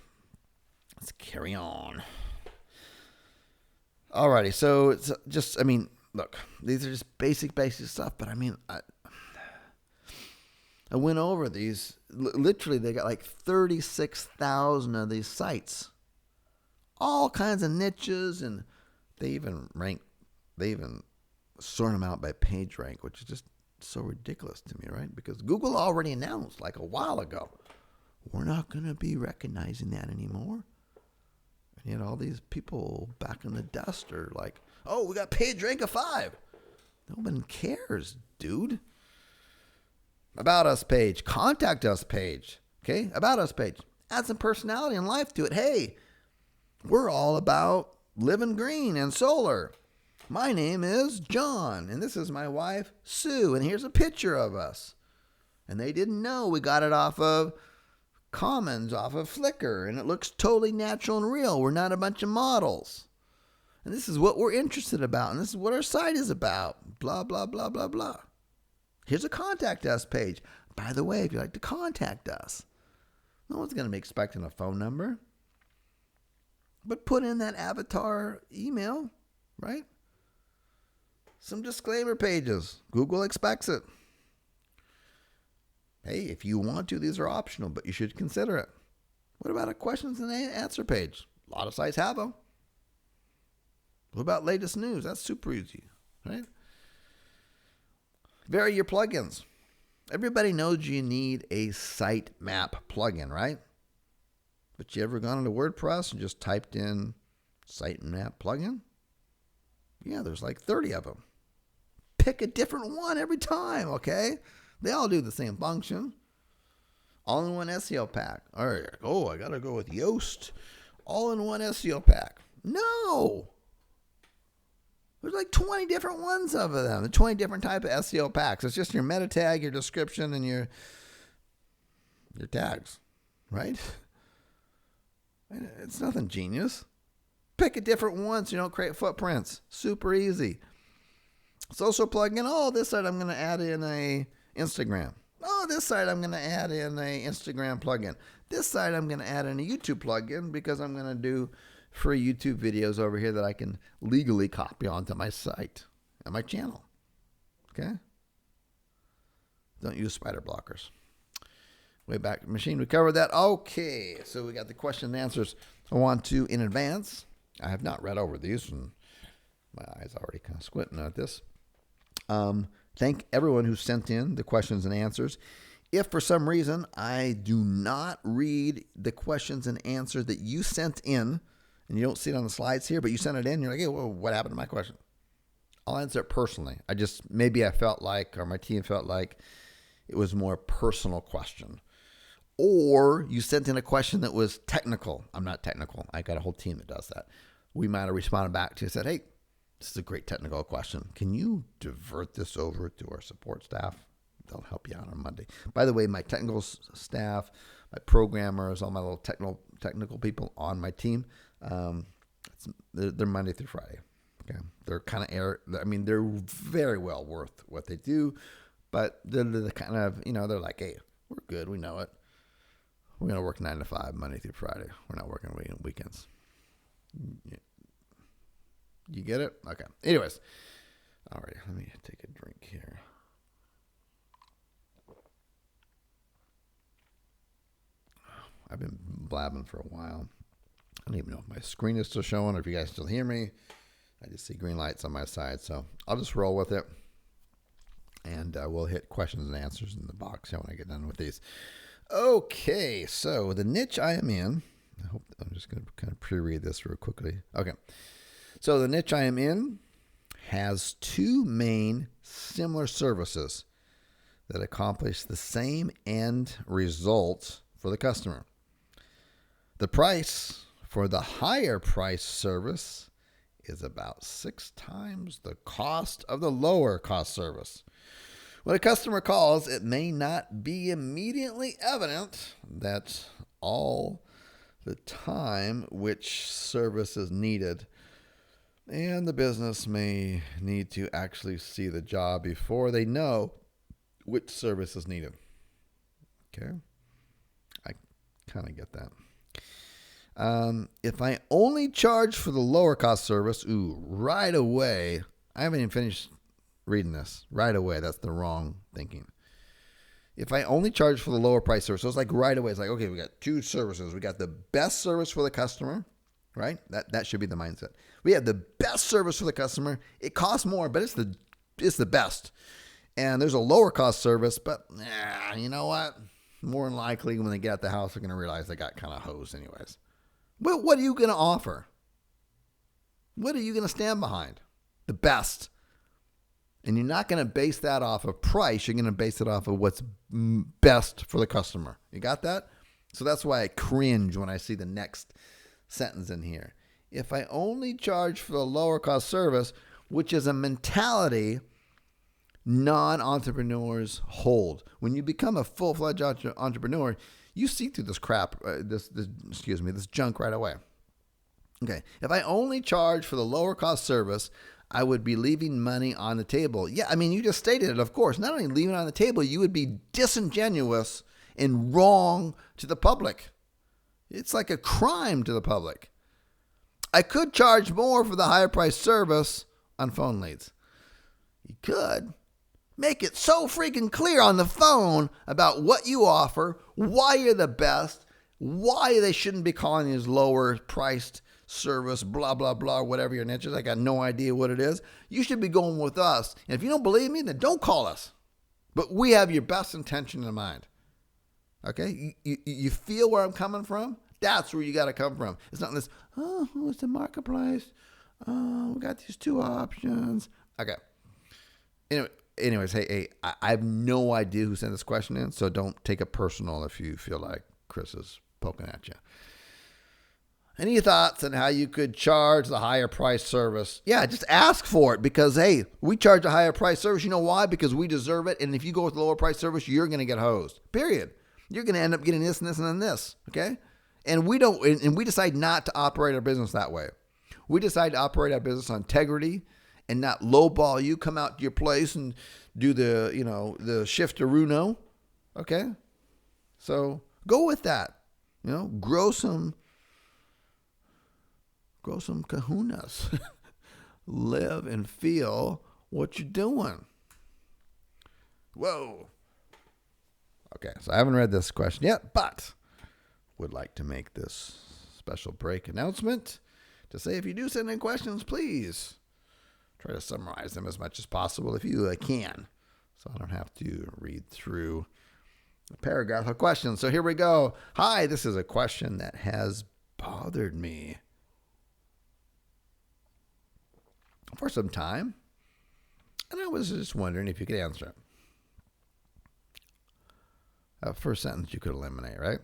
let's carry on. Alrighty, so it's just, I mean, look, these are just basic stuff, but I mean, I went over these. Literally, they got like 36,000 of these sites, all kinds of niches, and they even sort them out by page rank, which is just so ridiculous to me, right? Because Google already announced like a while ago, we're not going to be recognizing that anymore. And yet all these people back in the dust are like, oh, we got page rank of 5. No one cares, dude. About us page, contact us page, okay? About us page. Add some personality and life to it. Hey, we're all about living green and solar. My name is John, and this is my wife, Sue, and here's a picture of us. And they didn't know we got it off of Commons, off of Flickr, and it looks totally natural and real. We're not a bunch of models. And this is what we're interested about, and this is what our site is about. Blah, blah, blah, blah, blah. Here's a contact us page. By the way, if you'd like to contact us, no one's going to be expecting a phone number. But put in that avatar email, right? Some disclaimer pages. Google expects it. Hey, if you want to, these are optional, but you should consider it. What about a questions and answer page? A lot of sites have them. What about latest news? That's super easy, right? Vary your plugins. Everybody knows you need a sitemap plugin, right? But you ever gone into WordPress and just typed in sitemap plugin? Yeah, there's like 30 of them. Pick a different one every time, okay? They all do the same function. All-in-one SEO pack. All right. Oh, I got to go with Yoast. All-in-one SEO pack. No. There's like 20 different ones of them. 20 different type of SEO packs. It's just your meta tag, your description, and your tags, right? It's nothing genius. Pick a different one so you don't create footprints. Super easy. Social plugin. Oh, this side I'm going to add in a Instagram. Oh, this side I'm going to add in a Instagram plugin. This side I'm going to add in a YouTube plugin because I'm going to do free YouTube videos over here that I can legally copy onto my site and my channel. Okay? Don't use spider blockers. Wayback Machine, we covered that. Okay, so we got the question and answers. I want to, in advance, I have not read over these, and my eyes already kind of squinting at this. Thank everyone who sent in the questions and answers. If for some reason I do not read the questions and answers that you sent in, and you don't see it on the slides here, but you sent it in, you're like, hey, well, what happened to my question? I'll answer it personally. Maybe I felt like, or my team felt like it was a more personal question. Or you sent in a question that was technical. I'm not technical. I got a whole team that does that. We might have responded back to you and said, hey, this is a great technical question. Can you divert this over to our support staff? They'll help you out on Monday. By the way, my technical staff, my programmers, all my little technical people on my team, they're Monday through Friday. Okay, they're kind of they're very well worth what they do, but they're the kind of, they're like, hey, we're good, we know it. We're gonna work 9 to 5 Monday through Friday. We're not working weekends. You get it? Okay. Anyways, all right. Let me take a drink here. I've been blabbing for a while. I don't even know if my screen is still showing or if you guys still hear me. I just see green lights on my side, so I'll just roll with it. And we'll hit questions and answers in the box when I get done with these. Okay, so the niche I am in, I'm just going to kind of pre-read this real quickly. Okay, so the niche I am in has 2 main similar services that accomplish the same end result for the customer. The price for the higher price service is about 6 times the cost of the lower cost service. When a customer calls, it may not be immediately evident that all the time which service is needed. And the business may need to actually see the job before they know which service is needed. Okay. I kind of get that. If I only charge for the lower cost service, right away, I haven't even finished reading this. Right away, that's the wrong thinking. If I only charge for the lower price service, so it's like right away, it's like, okay, we got two services. We got the best service for the customer, right? That should be the mindset. We have the best service for the customer. It costs more, but it's the best. And there's a lower cost service, but you know what? More than likely, when they get at the house, they're going to realize they got kind of hosed anyways. But what are you going to offer? What are you going to stand behind? The best. And you're not going to base that off of price. You're going to base it off of what's best for the customer. You got that? So that's why I cringe when I see the next sentence in here. If I only charge for the lower cost service, which is a mentality non-entrepreneurs hold. When you become a full-fledged entrepreneur, you see through this crap, this junk right away. Okay, if I only charge for the lower cost service, I would be leaving money on the table. Yeah, I mean, you just stated it, of course. Not only leaving it on the table, you would be disingenuous and wrong to the public. It's like a crime to the public. I could charge more for the higher price service on phone leads. You could. Make it so freaking clear on the phone about what you offer, why you're the best, why they shouldn't be calling you as lower priced service, blah, blah, blah, whatever your niche is. I got no idea what it is. You should be going with us. And if you don't believe me, then don't call us. But we have your best intention in mind. Okay? You feel where I'm coming from? That's where you got to come from. It's not this, it's the marketplace. We got these two options. Okay. Anyways, hey, I have no idea who sent this question in, so don't take it personal if you feel like Chris is poking at you. Any thoughts on how you could charge the higher price service? Yeah, just ask for it because, hey, we charge a higher price service. You know why? Because we deserve it. And if you go with the lower price service, you're going to get hosed. Period. You're going to end up getting this and this and then this. Okay? And we decide not to operate our business that way. We decide to operate our business on integrity and not lowball you. Come out to your place and do the shift to Runo. Okay? So go with that. Grow some kahunas. Live and feel what you're doing. Whoa. Okay, so I haven't read this question yet, but would like to make this special break announcement to say if you do send in questions, please try to summarize them as much as possible if you can, so I don't have to read through a paragraph of questions. So here we go. Hi, this is a question that has bothered me for some time, and I was just wondering if you could answer it. First sentence you could eliminate, right?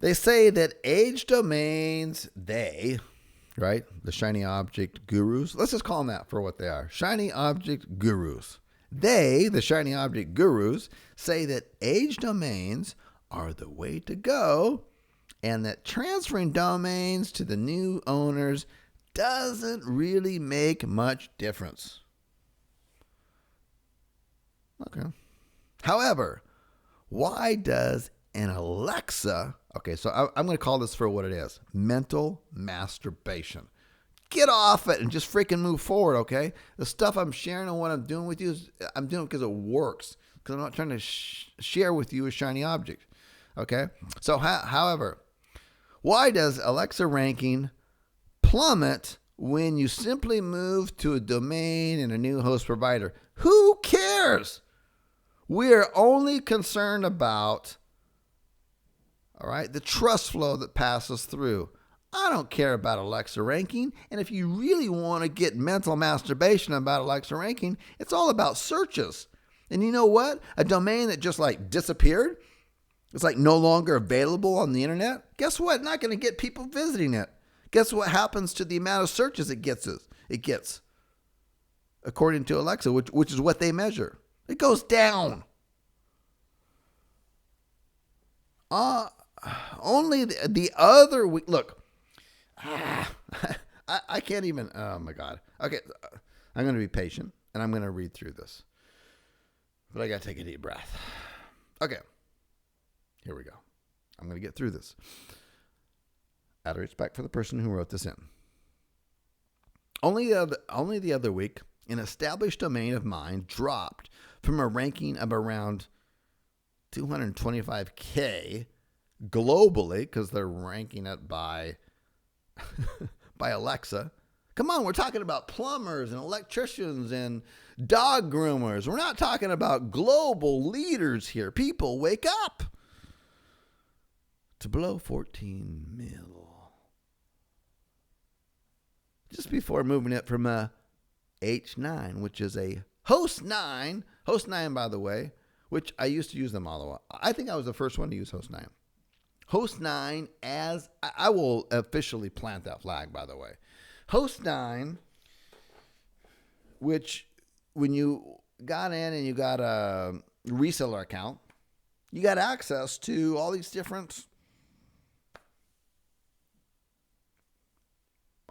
They say that age domains, right? The shiny object gurus. Let's just call them that for what they are. Shiny object gurus. They, the shiny object gurus, say that age domains are the way to go and that transferring domains to the new owners doesn't really make much difference. Okay. However, why does an Alexa... Okay, so I'm going to call this for what it is. Mental masturbation. Get off it and just freaking move forward, okay? The stuff I'm sharing and what I'm doing with you, I'm doing it because it works. Because I'm not trying to share with you a shiny object, okay? So, however, why does Alexa ranking plummet when you simply move to a domain and a new host provider? Who cares? We're only concerned about... all right, the trust flow that passes through. I don't care about Alexa ranking. And if you really want to get mental masturbation about Alexa ranking, it's all about searches. And you know what? A domain that just like disappeared, it's like no longer available on the internet. Guess what? Not going to get people visiting it. Guess what happens to the amount of searches it gets? According to Alexa, which is what they measure. It goes down. Only the other week. Look, I can't even. Oh my God. Okay, I'm going to be patient and I'm going to read through this, but I got to take a deep breath. Okay, here we go. I'm going to get through this. Out of respect for the person who wrote this in. Only the other week, an established domain of mine dropped from a ranking of around 225K globally, because they're ranking it by by Alexa. Come on, we're talking about plumbers and electricians and dog groomers. We're not talking about global leaders here. People, wake up. To below 14 mil. Just before moving it from a H9, which is a Host 9. Host 9, by the way, which I used to use them all the way. I think I was the first one to use Host 9. Host 9 as, I will officially plant that flag, by the way. Host 9, which when you got in and you got a reseller account, you got access to all these different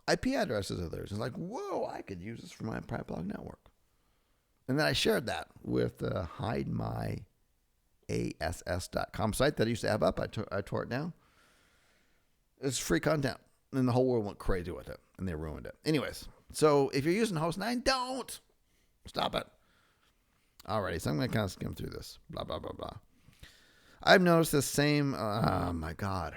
IP addresses of theirs. It's like, whoa, I could use this for my private blog network. And then I shared that with the hidemyass.com site that I used to have up. I tore it down. It's free content. And the whole world went crazy with it. And they ruined it. Anyways, so if you're using Host 9, don't. Stop it. Alrighty, so I'm going to kind of skim through this. Blah, blah, blah, blah. I've noticed the same, oh my God.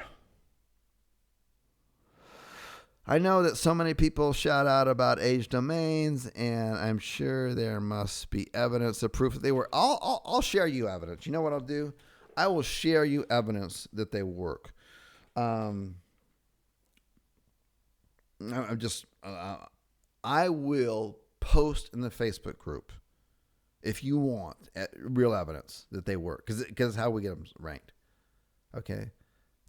I know that so many people shout out about age domains, and I'm sure there must be evidence of proof that they work. I'll share you evidence. You know what I'll do? I will share you evidence that they work. I will post in the Facebook group if you want real evidence that they work, because how we get them ranked. Okay.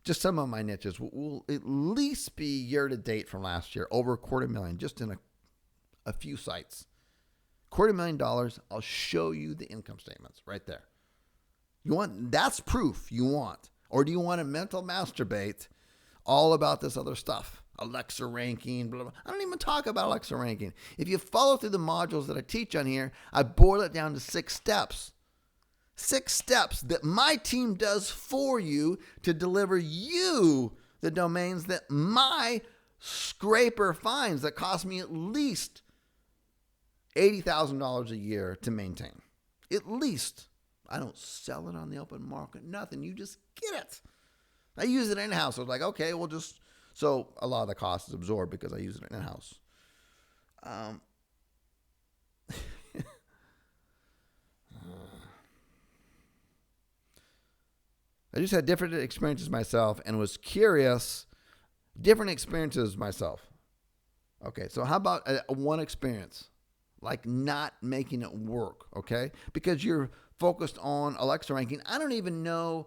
Just some of my niches will at least be year to date from last year, over $250,000 just in a few sites. $250,000. I'll show you the income statements right there. You want, that's proof you want. Or do you want to mental masturbate all about this other stuff? Alexa ranking, blah, blah. I don't even talk about Alexa ranking. If you follow through the modules that I teach on here, I boil it down to 6 steps. 6 steps that my team does for you to deliver you the domains that my scraper finds that cost me at least $80,000 a year to maintain. At least. I don't sell it on the open market, nothing. You just get it. I use it in-house. I was like, okay, we'll just, so a lot of the cost is absorbed because I use it in-house. I just had different experiences myself and was curious. Different experiences myself. Okay, so how about one experience? Like not making it work, okay? Because you're focused on Alexa ranking. I don't even know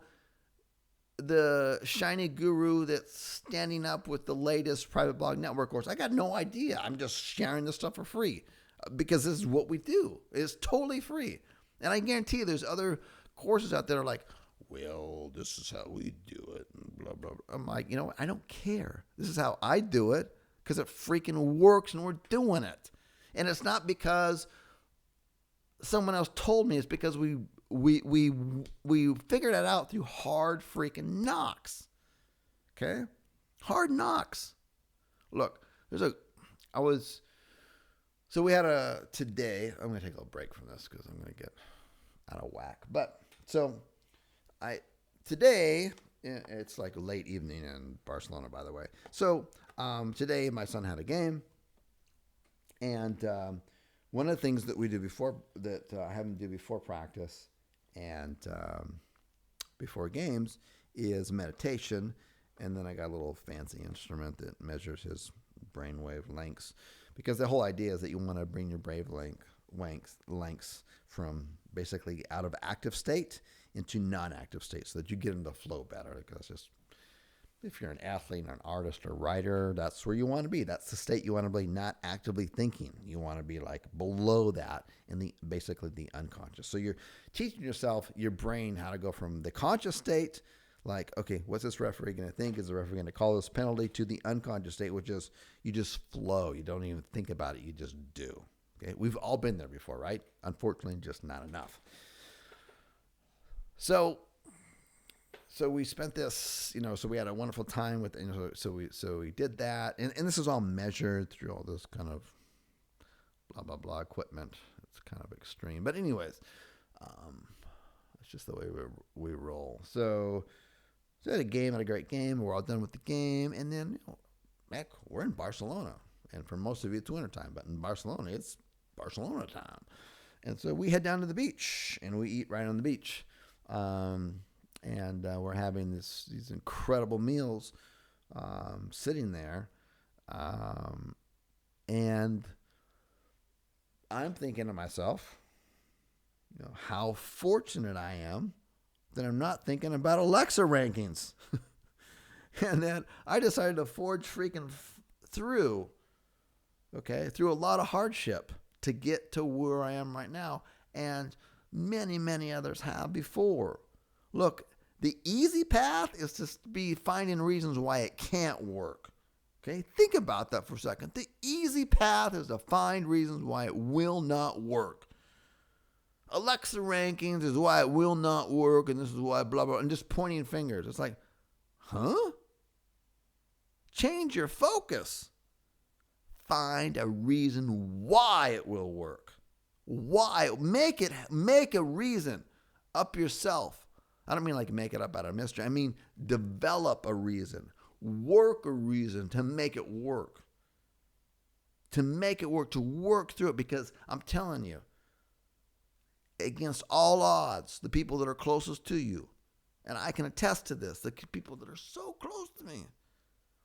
the shiny guru that's standing up with the latest private blog network course. I got no idea. I'm just sharing this stuff for free because this is what we do. It's totally free. And I guarantee you there's other courses out there that are like, well, this is how we do it, and blah, blah, blah. I'm like, I don't care. This is how I do it because it freaking works and we're doing it. And it's not because someone else told me. It's because we figured it out through hard freaking knocks. Okay? Hard knocks. Look, we had today, I'm going to take a little break from this because I'm going to get out of whack. But, today, it's like late evening in Barcelona, by the way. So, today my son had a game. And one of the things that we do I have him do before practice and before games is meditation. And then I got a little fancy instrument that measures his brainwave lengths. Because the whole idea is that you want to bring your brain lengths from basically out of active state into non-active state so that you get into flow better. Because just if you're an athlete or an artist or writer, that's where you want to be. That's the state you want to be, not actively thinking. You want to be like below that in basically the unconscious. So you're teaching yourself, your brain, how to go from the conscious state, Like, okay, what's this referee going to think? Is the referee going to call this penalty to the unconscious state, which is you just flow. You don't even think about it. You just do. Okay, we've all been there before, right? Unfortunately, just not enough. So we spent this, so we had a wonderful time with, so we did that, and this is all measured through all this kind of blah blah blah equipment. It's kind of extreme, but anyways, it's just the way we roll. So had a game, had a great game. We're all done with the game, and then heck, we're in Barcelona, and for most of you it's wintertime, but in Barcelona it's Barcelona time, and so we head down to the beach and we eat right on the beach. And we're having these incredible meals sitting there. And I'm thinking to myself, how fortunate I am that I'm not thinking about Alexa rankings. And then I decided to forge freaking through a lot of hardship to get to where I am right now. And many, many others have before. Look, the easy path is to be finding reasons why it can't work. Okay, think about that for a second. The easy path is to find reasons why it will not work. Alexa rankings is why it will not work, and this is why blah, blah, and just pointing fingers. It's like, huh? Change your focus. Find a reason why it will work. Why? Make a reason up yourself. I don't mean like make it up out of mystery. I mean develop a reason. Work a reason to make it work. To work through it, because I'm telling you, against all odds, the people that are closest to you, and I can attest to this, the people that are so close to me,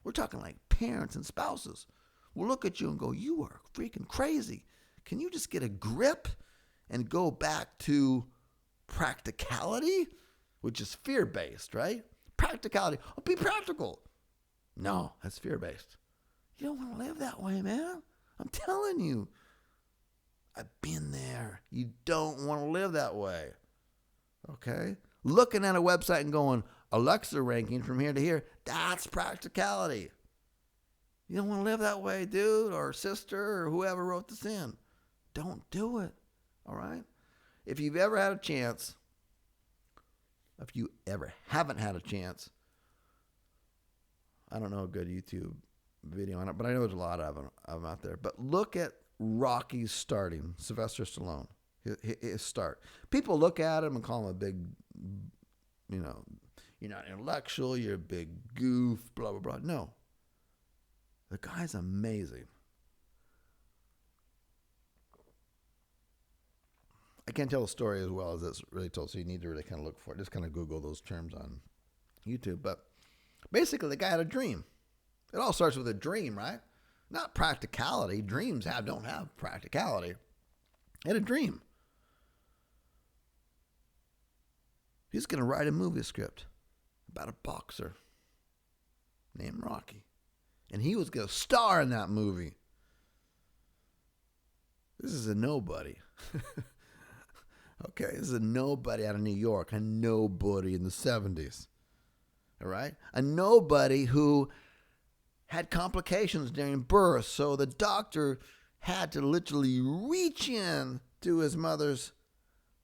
we're talking like parents and spouses, will look at you and go, you are freaking crazy. Can you just get a grip and go back to practicality, which is fear-based, right? Practicality. Oh, be practical. No, that's fear-based. You don't want to live that way, man. I'm telling you. I've been there. You don't want to live that way. Okay? Looking at a website and going, Alexa ranking from here to here, that's practicality. You don't want to live that way, dude or sister or whoever wrote this in. Don't do it. All right? If you've ever had a chance, if you ever haven't had a chance, I don't know a good YouTube video on it, but I know there's a lot of them out there. But look at Rocky's starting, Sylvester Stallone, his start. People look at him and call him a big, you're not intellectual, you're a big goof, blah, blah, blah. No. The guy's amazing. I can't tell the story as well as it's really told, so you need to really kind of look for it. Just kind of Google those terms on YouTube. But basically, the guy had a dream. It all starts with a dream, right? Not practicality. Dreams don't have practicality. He had a dream. He's going to write a movie script about a boxer named Rocky. And he was going to star in that movie. This is a nobody. Okay, this is a nobody out of New York, a nobody in the 70s, all right? A nobody who had complications during birth, so the doctor had to literally reach in to his mother's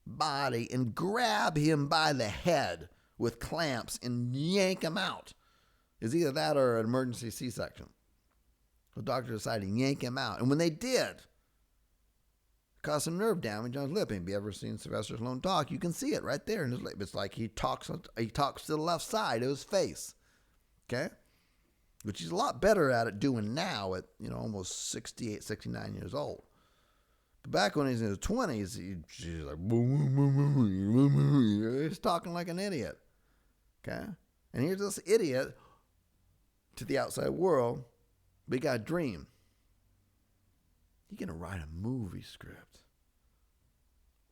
body and grab him by the head with clamps and yank him out. It's either that or an emergency C-section. The doctor decided to yank him out, and when they did, caused some nerve damage on his lip. Have you ever seen Sylvester Stallone talk? You can see it right there in his lip. It's like he talks to the left side of his face. Okay? Which he's a lot better at it doing now at, almost 68, 69 years old. But back when he was in his 20s, he's like, he's talking like an idiot. Okay? And here's this idiot to the outside world, but he got a dream. You're going to write a movie script.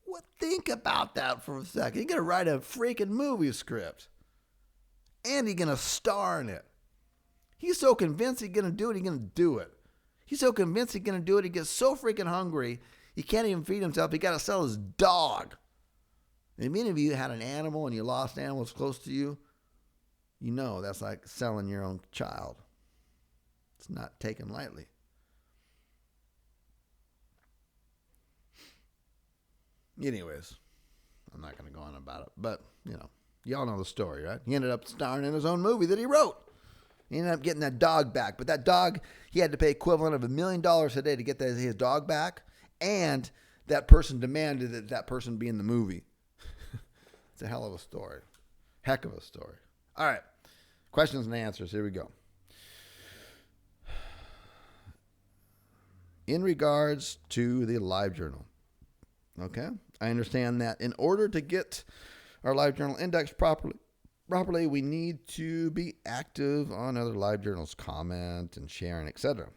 What? Think about that for a second. You're going to write a freaking movie script. And you're going to star in it. He's so convinced he's going to do it, he's going to do it. He's so convinced he's going to do it, he gets so freaking hungry, he can't even feed himself. He got to sell his dog. And if any of you had an animal and you lost animals close to you, You know that's like selling your own child. It's not taken lightly. Anyways, I'm not going to go on about it, but, y'all know the story, right? He ended up starring in his own movie that he wrote. He ended up getting that dog back, but that dog, he had to pay equivalent of $1 million a day to get his dog back, and that person demanded that that person be in the movie. It's a hell of a story. Heck of a story. All right, questions and answers. Here we go. In regards to the live journal, okay, I understand that in order to get our live journal indexed properly, we need to be active on other live journals, comment and sharing, etc.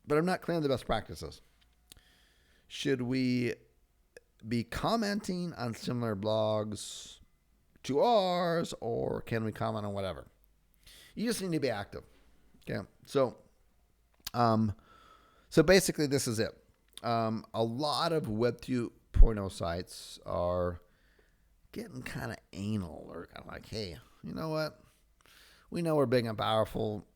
But I'm not clear on the best practices. Should we be commenting on similar blogs to ours, or can we comment on whatever? You just need to be active. Okay, so basically this is it. A lot of Web 2.0 sites are getting kind of anal, or kind of like, hey, you know what? We know we're big and powerful.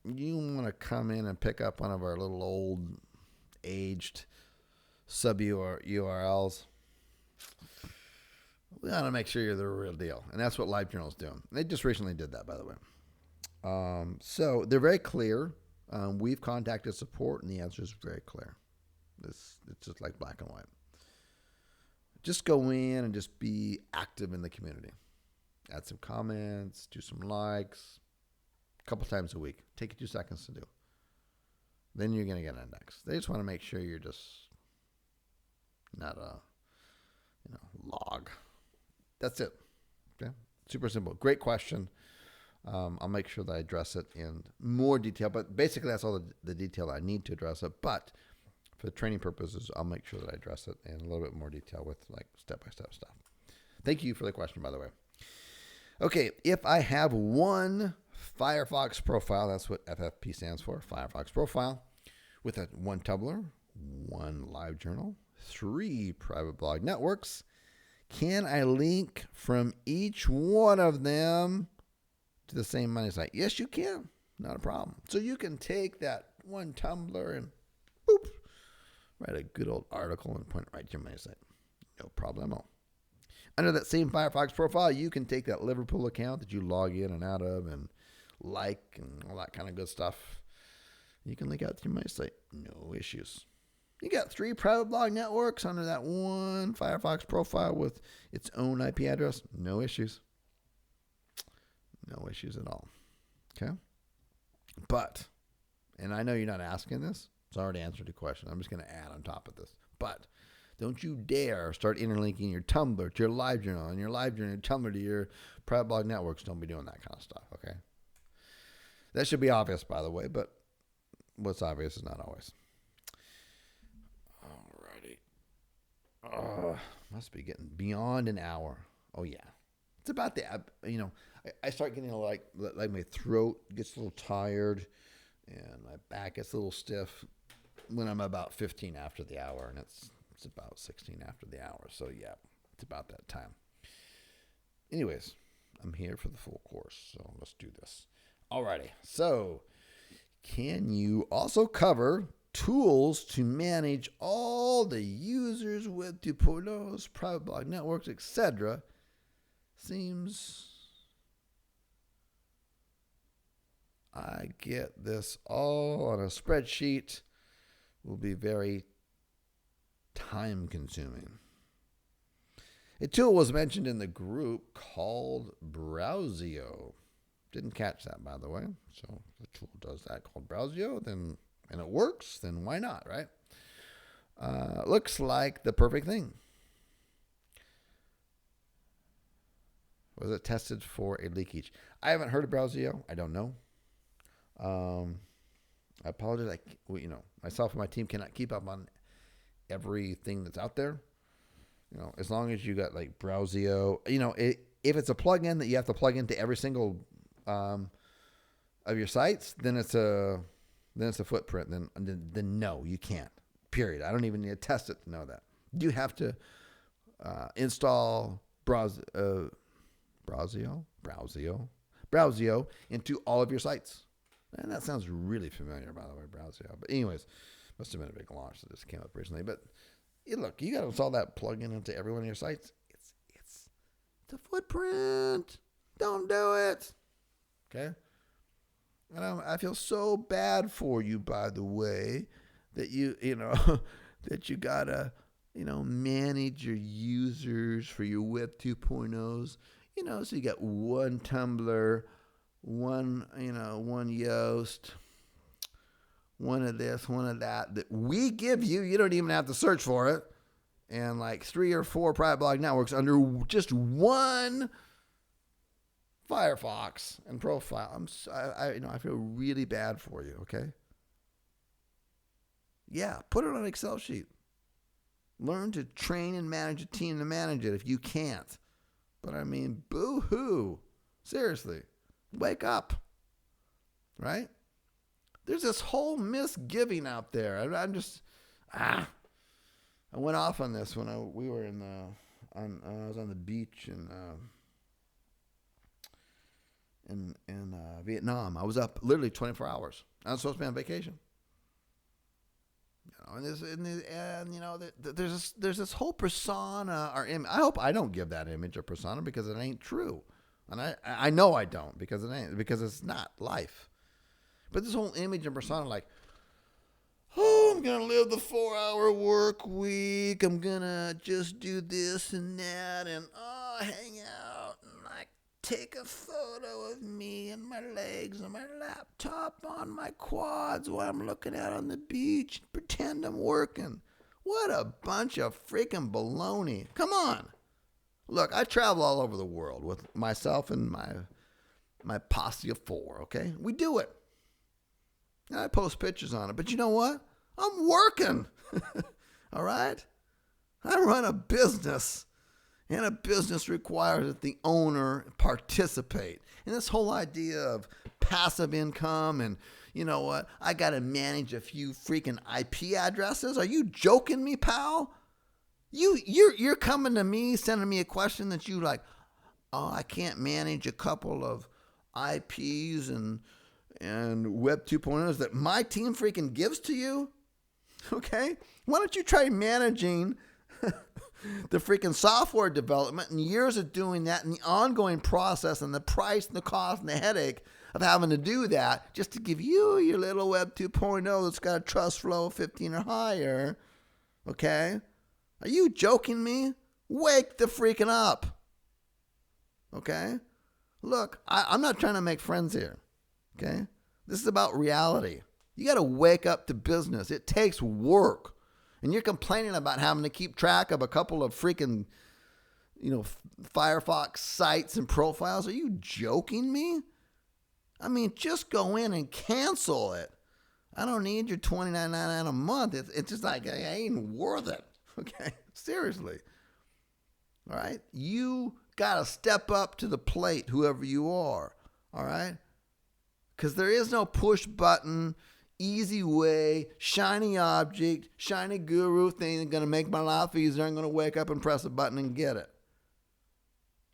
You want to come in and pick up one of our little old, aged sub URLs? We got to make sure you're the real deal, and that's what LiveJournal's doing. They just recently did that, by the way. So they're very clear. We've contacted support, and the answer is very clear. It's just like black and white. Just go in and just be active in the community. Add some comments, do some likes, a couple times a week. Take you 2 seconds to do. Then you're going to get an index. They just want to make sure you're just not a log. That's it. Okay, super simple. Great question. I'll make sure that I address it in more detail, but basically that's all the detail I need to address it. But for the training purposes, I'll make sure that I address it in a little bit more detail with like step-by-step stuff. Thank you for the question, by the way. Okay, if I have one Firefox profile, that's what FFP stands for, Firefox profile, with one Tumblr, one live journal, 3 private blog networks, can I link from each one of them to the same money site? Yes, you can. Not a problem. So you can take that one Tumblr and boop, write a good old article and point it right to your money site. No problemo. Under that same Firefox profile, you can take that Liverpool account that you log in and out of and like and all that kind of good stuff. You can link out to your money site. No issues. You got 3 private blog networks under that one Firefox profile with its own IP address. No issues. No issues at all. Okay? But, and I know you're not asking this, so I already answered the question. I'm just going to add on top of this. But don't you dare start interlinking your Tumblr to your LiveJournal and your LiveJournal, your Tumblr to your private blog networks. Don't be doing that kind of stuff, okay? That should be obvious, by the way, but what's obvious is not always. Alrighty. Must be getting beyond an hour. Oh, yeah. It's about the, I start getting like my throat gets a little tired and my back gets a little stiff when I'm about 15 after the hour, and it's about 16 after the hour. So yeah, it's about that time. Anyways, I'm here for the full course, so let's do this. Alrighty. So can you also cover tools to manage all the users with 2.0's, private blog networks, etc.? Seems I get this all on a spreadsheet will be very time consuming. A tool was mentioned in the group called Browsio. Didn't catch that, by the way. So if the tool does that called Browsio, then and it works, then why not, right? Looks like the perfect thing. Was it tested for a leakage? I haven't heard of Browsio. I don't know. I apologize. Myself and my team cannot keep up on everything that's out there. As long as you got like Browsio, if it's a plugin that you have to plug into every single of your sites, then it's a footprint. Then no, you can't. Period. I don't even need to test it to know that. You have to install Browsio. Browsio into all of your sites. And that sounds really familiar, by the way, Browsio. But anyways, must have been a big launch that just came up recently. But look, you got to install that plugin into every one of your sites. It's a footprint. Don't do it. Okay? And I feel so bad for you, by the way, that you that you got to, manage your users for your Web 2.0s. So you got one Tumblr, one Yoast, one of this, one of that we give you. You don't even have to search for it. And like 3 or 4 private blog networks under just one Firefox and profile. I feel really bad for you. Okay. Yeah, put it on an Excel sheet. Learn to train and manage a team to manage it if you can't. But I mean, boo-hoo. Seriously, wake up. Right? There's this whole misgiving out there. I went off on this when I was on the beach in Vietnam. I was up literally 24 hours. I was supposed to be on vacation. There's this whole persona or image. I hope I don't give that image a persona because it ain't true, and I know I don't because it ain't, because it's not life. But this whole image and persona, like, oh, I'm gonna live the 4-hour work week. I'm gonna just do this and that, and hang out and like take a photo of me and my legs and my laptop on my quads while I'm looking out on the beach and pretend I'm working. What a bunch of freaking baloney. Come on. Look, I travel all over the world with myself and my posse of 4, okay? We do it. And I post pictures on it. But you know what? I'm working. All right? I run a business. And a business requires that the owner participate. And this whole idea of passive income and, you know what, I got to manage a few freaking IP addresses. Are you joking me, pal? You're coming to me, sending me a question that you like, oh, I can't manage a couple of IPs and Web 2.0s that my team freaking gives to you? Okay? Why don't you try managing the freaking software development and years of doing that and the ongoing process and the price and the cost and the headache of having to do that just to give you your little Web 2.0 that's got a trust flow of 15 or higher. Okay? Are you joking me? Wake the freaking up. Okay? Look, I'm not trying to make friends here. Okay? This is about reality. You got to wake up to business. It takes work. And you're complaining about having to keep track of a couple of freaking, Firefox sites and profiles. Are you joking me? I mean, just go in and cancel it. I don't need your $29.99 a month. It's just like, it ain't worth it. Okay? Seriously. All right? You got to step up to the plate, whoever you are. All right? Because there is no push button, easy way, shiny object, shiny guru thing that's going to make my life easier. I'm going to wake up and press a button and get it.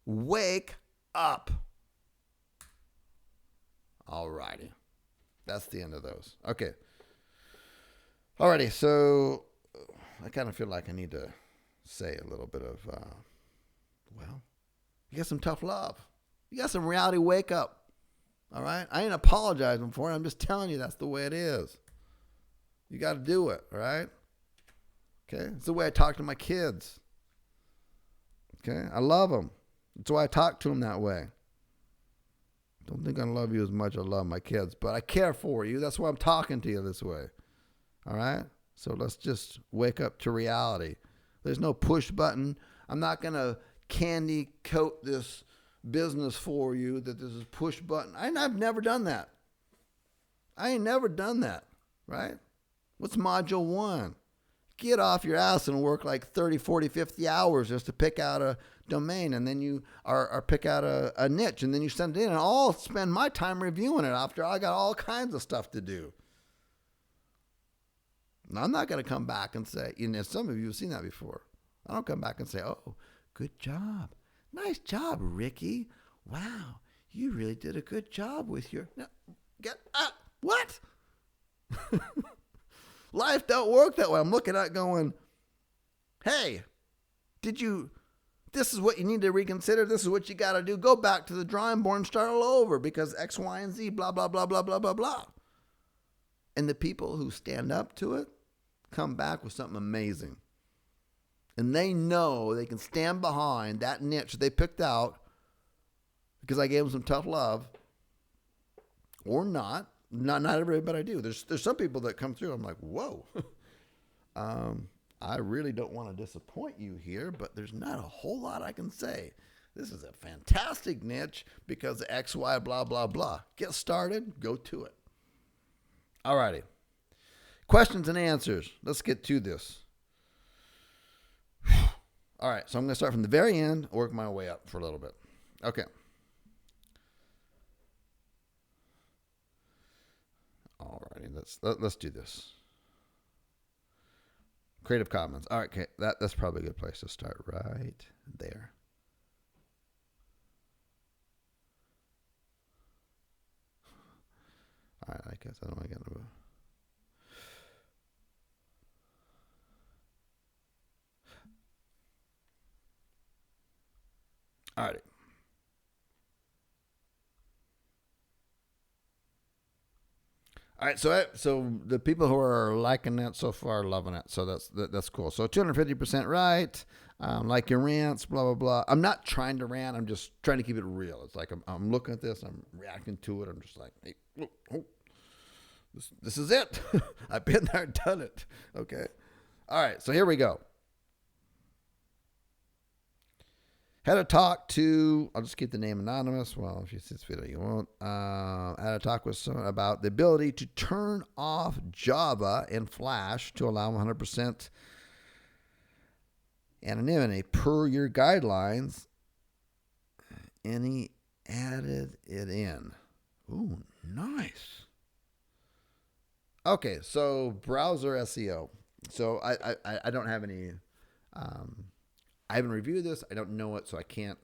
Wake up. All righty. That's the end of those. Okay. All righty. So I kind of feel like I need to say a little bit of, you got some tough love. You got some reality wake up. All right? I ain't apologizing for it. I'm just telling you that's the way it is. You got to do it, all right? Okay? It's the way I talk to my kids. Okay? I love them. That's why I talk to them that way. Don't think I love you as much as I love my kids, but I care for you. That's why I'm talking to you this way. All right? So let's just wake up to reality. There's no push button. I'm not going to candy coat this business for you that this is push button. I've never done that. I ain't never done that, right? What's module 1? Get off your ass and work like 30, 40, 50 hours just to pick out a domain, and then you or pick out a niche, and then you send it in, and I'll spend my time reviewing it after I got all kinds of stuff to do. Now, I'm not going to come back and say, some of you have seen that before. I don't come back and say, oh, good job. Nice job, Ricky. Wow, you really did a good job with your, no, get up. What? Life don't work that way. I'm looking at it going, hey, this is what you need to reconsider. This is what you got to do. Go back to the drawing board and start all over because X, Y, and Z, blah, blah, blah, blah, blah, blah, blah. And the people who stand up to it come back with something amazing. And they know they can stand behind that niche they picked out because I gave them some tough love or not. Not everybody I do. There's some people that come through. I'm like, whoa. I really don't want to disappoint you here, but there's not a whole lot I can say. This is a fantastic niche because of X, Y, blah, blah, blah. Get started. Go to it. All righty. Questions and answers. Let's get to this. All right. So I'm going to start from the very end, work my way up for a little bit. Okay. All righty. Let's do this. Creative Commons. All right. Okay. That's probably a good place to start right there. All right. I guess I don't want to get into it. All right. All right, so the people who are liking that so far are loving it, so that's cool. So 250% right, like your rants, blah blah blah. I'm not trying to rant. I'm just trying to keep it real. It's like I'm looking at this, I'm reacting to it. I'm just like, hey, this is it. I've been there, done it. Okay. All right, so here we go. Had a talk to, I'll just keep the name anonymous. Well, if you see this video, you won't. Had a talk with someone about the ability to turn off Java and Flash to allow 100% anonymity per your guidelines. And he added it in. Ooh, nice. Okay, so browser SEO. So I don't have any... I haven't reviewed this. I don't know it, so I can't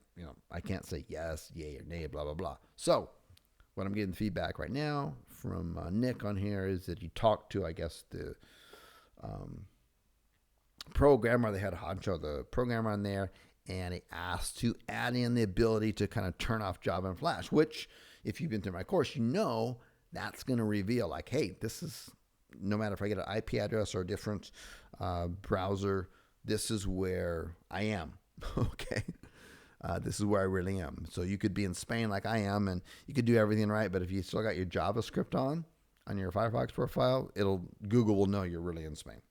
say yes, yay, or nay, blah, blah, blah. So what I'm getting feedback right now from Nick on here is that he talked to, I guess, the programmer. They had a honcho, the programmer on there, and he asked to add in the ability to kind of turn off Java and Flash, which, if you've been through my course, you know that's going to reveal, like, hey, this is, no matter if I get an IP address or a different browser, this is where I am, okay? This is where I really am. So you could be in Spain like I am, and you could do everything right, but if you still got your JavaScript on your Firefox profile, Google will know you're really in Spain,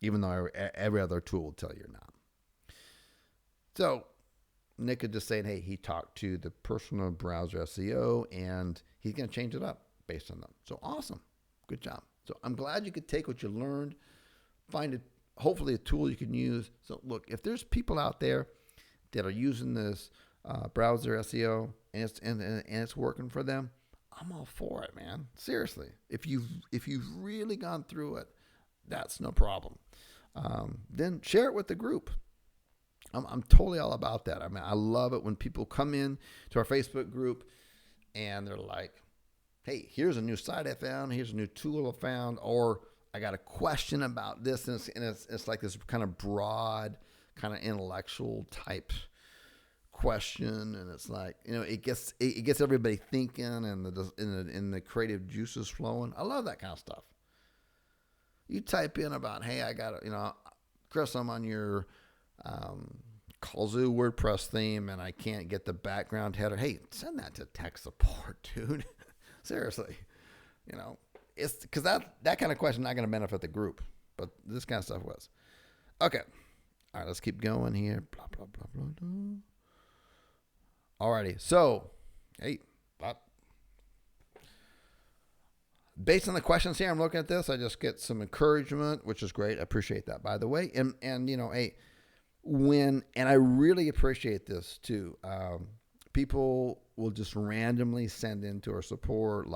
even though every other tool will tell you're not. So Nick is just saying, hey, he talked to the personal browser SEO, and he's going to change it up based on them. So awesome. Good job. So I'm glad you could take what you learned, find it, hopefully a tool you can use. So look, if there's people out there that are using this browser SEO and it's working for them, I'm all for it, man. Seriously, if you've really gone through it, that's no problem. Then share it with the group. I'm totally all about that. I mean, I love it when people come in to our Facebook group and they're like, hey, here's a new site I found. Here's a new tool I found, or I got a question about this, and it's like this kind of broad, kind of intellectual type question, and it's like, it gets everybody thinking, and the creative juices flowing. I love that kind of stuff. You type in about, hey, I got Chris, I'm on your Calzoo WordPress theme, and I can't get the background header. Hey, send that to tech support, dude. Seriously, it's because that kind of question is not going to benefit the group, but this kind of stuff was. Okay. All right, let's keep going here. Blah, blah, blah, blah, blah. All righty. So, hey, based on the questions here, I'm looking at this. I just get some encouragement, which is great. I appreciate that, by the way. And hey, and I really appreciate this too. People will just randomly send into our support,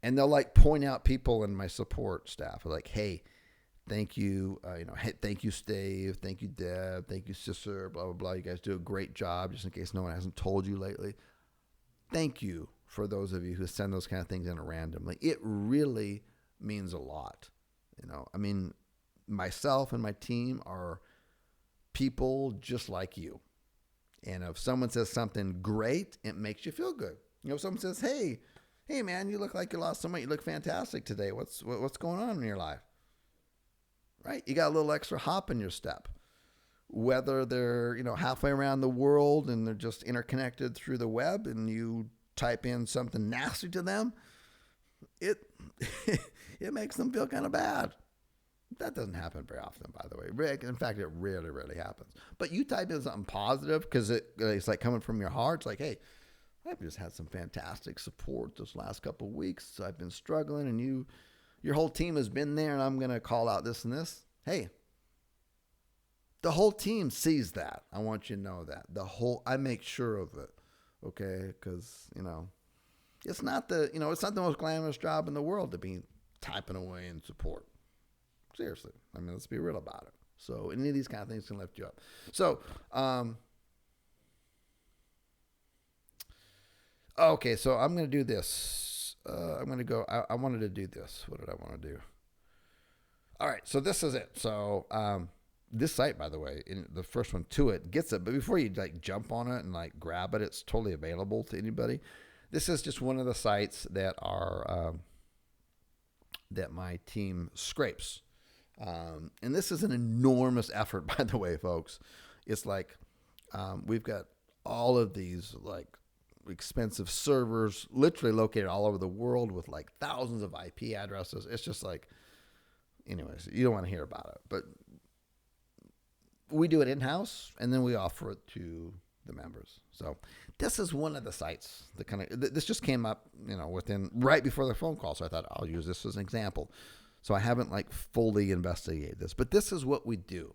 and they'll point out people in my support staff, like, hey, thank you, hey, thank you, Steve, thank you, Deb, thank you, sister, blah, blah, blah. You guys do a great job, just in case no one hasn't told you lately. thank you for those of you who send those kind of things in randomly. It really means a lot. I mean, myself and my team are people just like you. And if someone says something great, it makes you feel good. If someone says, hey man, you look like you lost some weight. You look fantastic today. What's going on in your life? Right? You got a little extra hop in your step. Whether they're, halfway around the world and they're just interconnected through the web and you type in something nasty to them, it it makes them feel kind of bad. That doesn't happen very often, by the way. In fact, it rarely, rarely happens. But you type in something positive because it's like coming from your heart. It's like, hey, I've just had some fantastic support this last couple of weeks. I've been struggling, and your whole team has been there, and I'm going to call out this and this. Hey, the whole team sees that. I want you to know that. I make sure of it, okay? Because, it's not it's not the most glamorous job in the world to be typing away in support. Seriously. I mean, let's be real about it. So any of these kind of things can lift you up. So, okay, so I'm going to do this. I'm going to go, I wanted to do this. What did I want to do? All right, so this is it. So, this site, by the way, the first one to it gets it, but before you jump on it and grab it, it's totally available to anybody. This is just one of the sites that are, that my team scrapes. And this is an enormous effort, by the way, folks. It's we've got all of these expensive servers literally located all over the world with thousands of IP addresses. It's just anyways, you don't want to hear about it, but we do it in-house and then we offer it to the members. So this is one of the sites that this just came up, right before the phone call. So I thought I'll use this as an example. So I haven't fully investigated this, but this is what we do.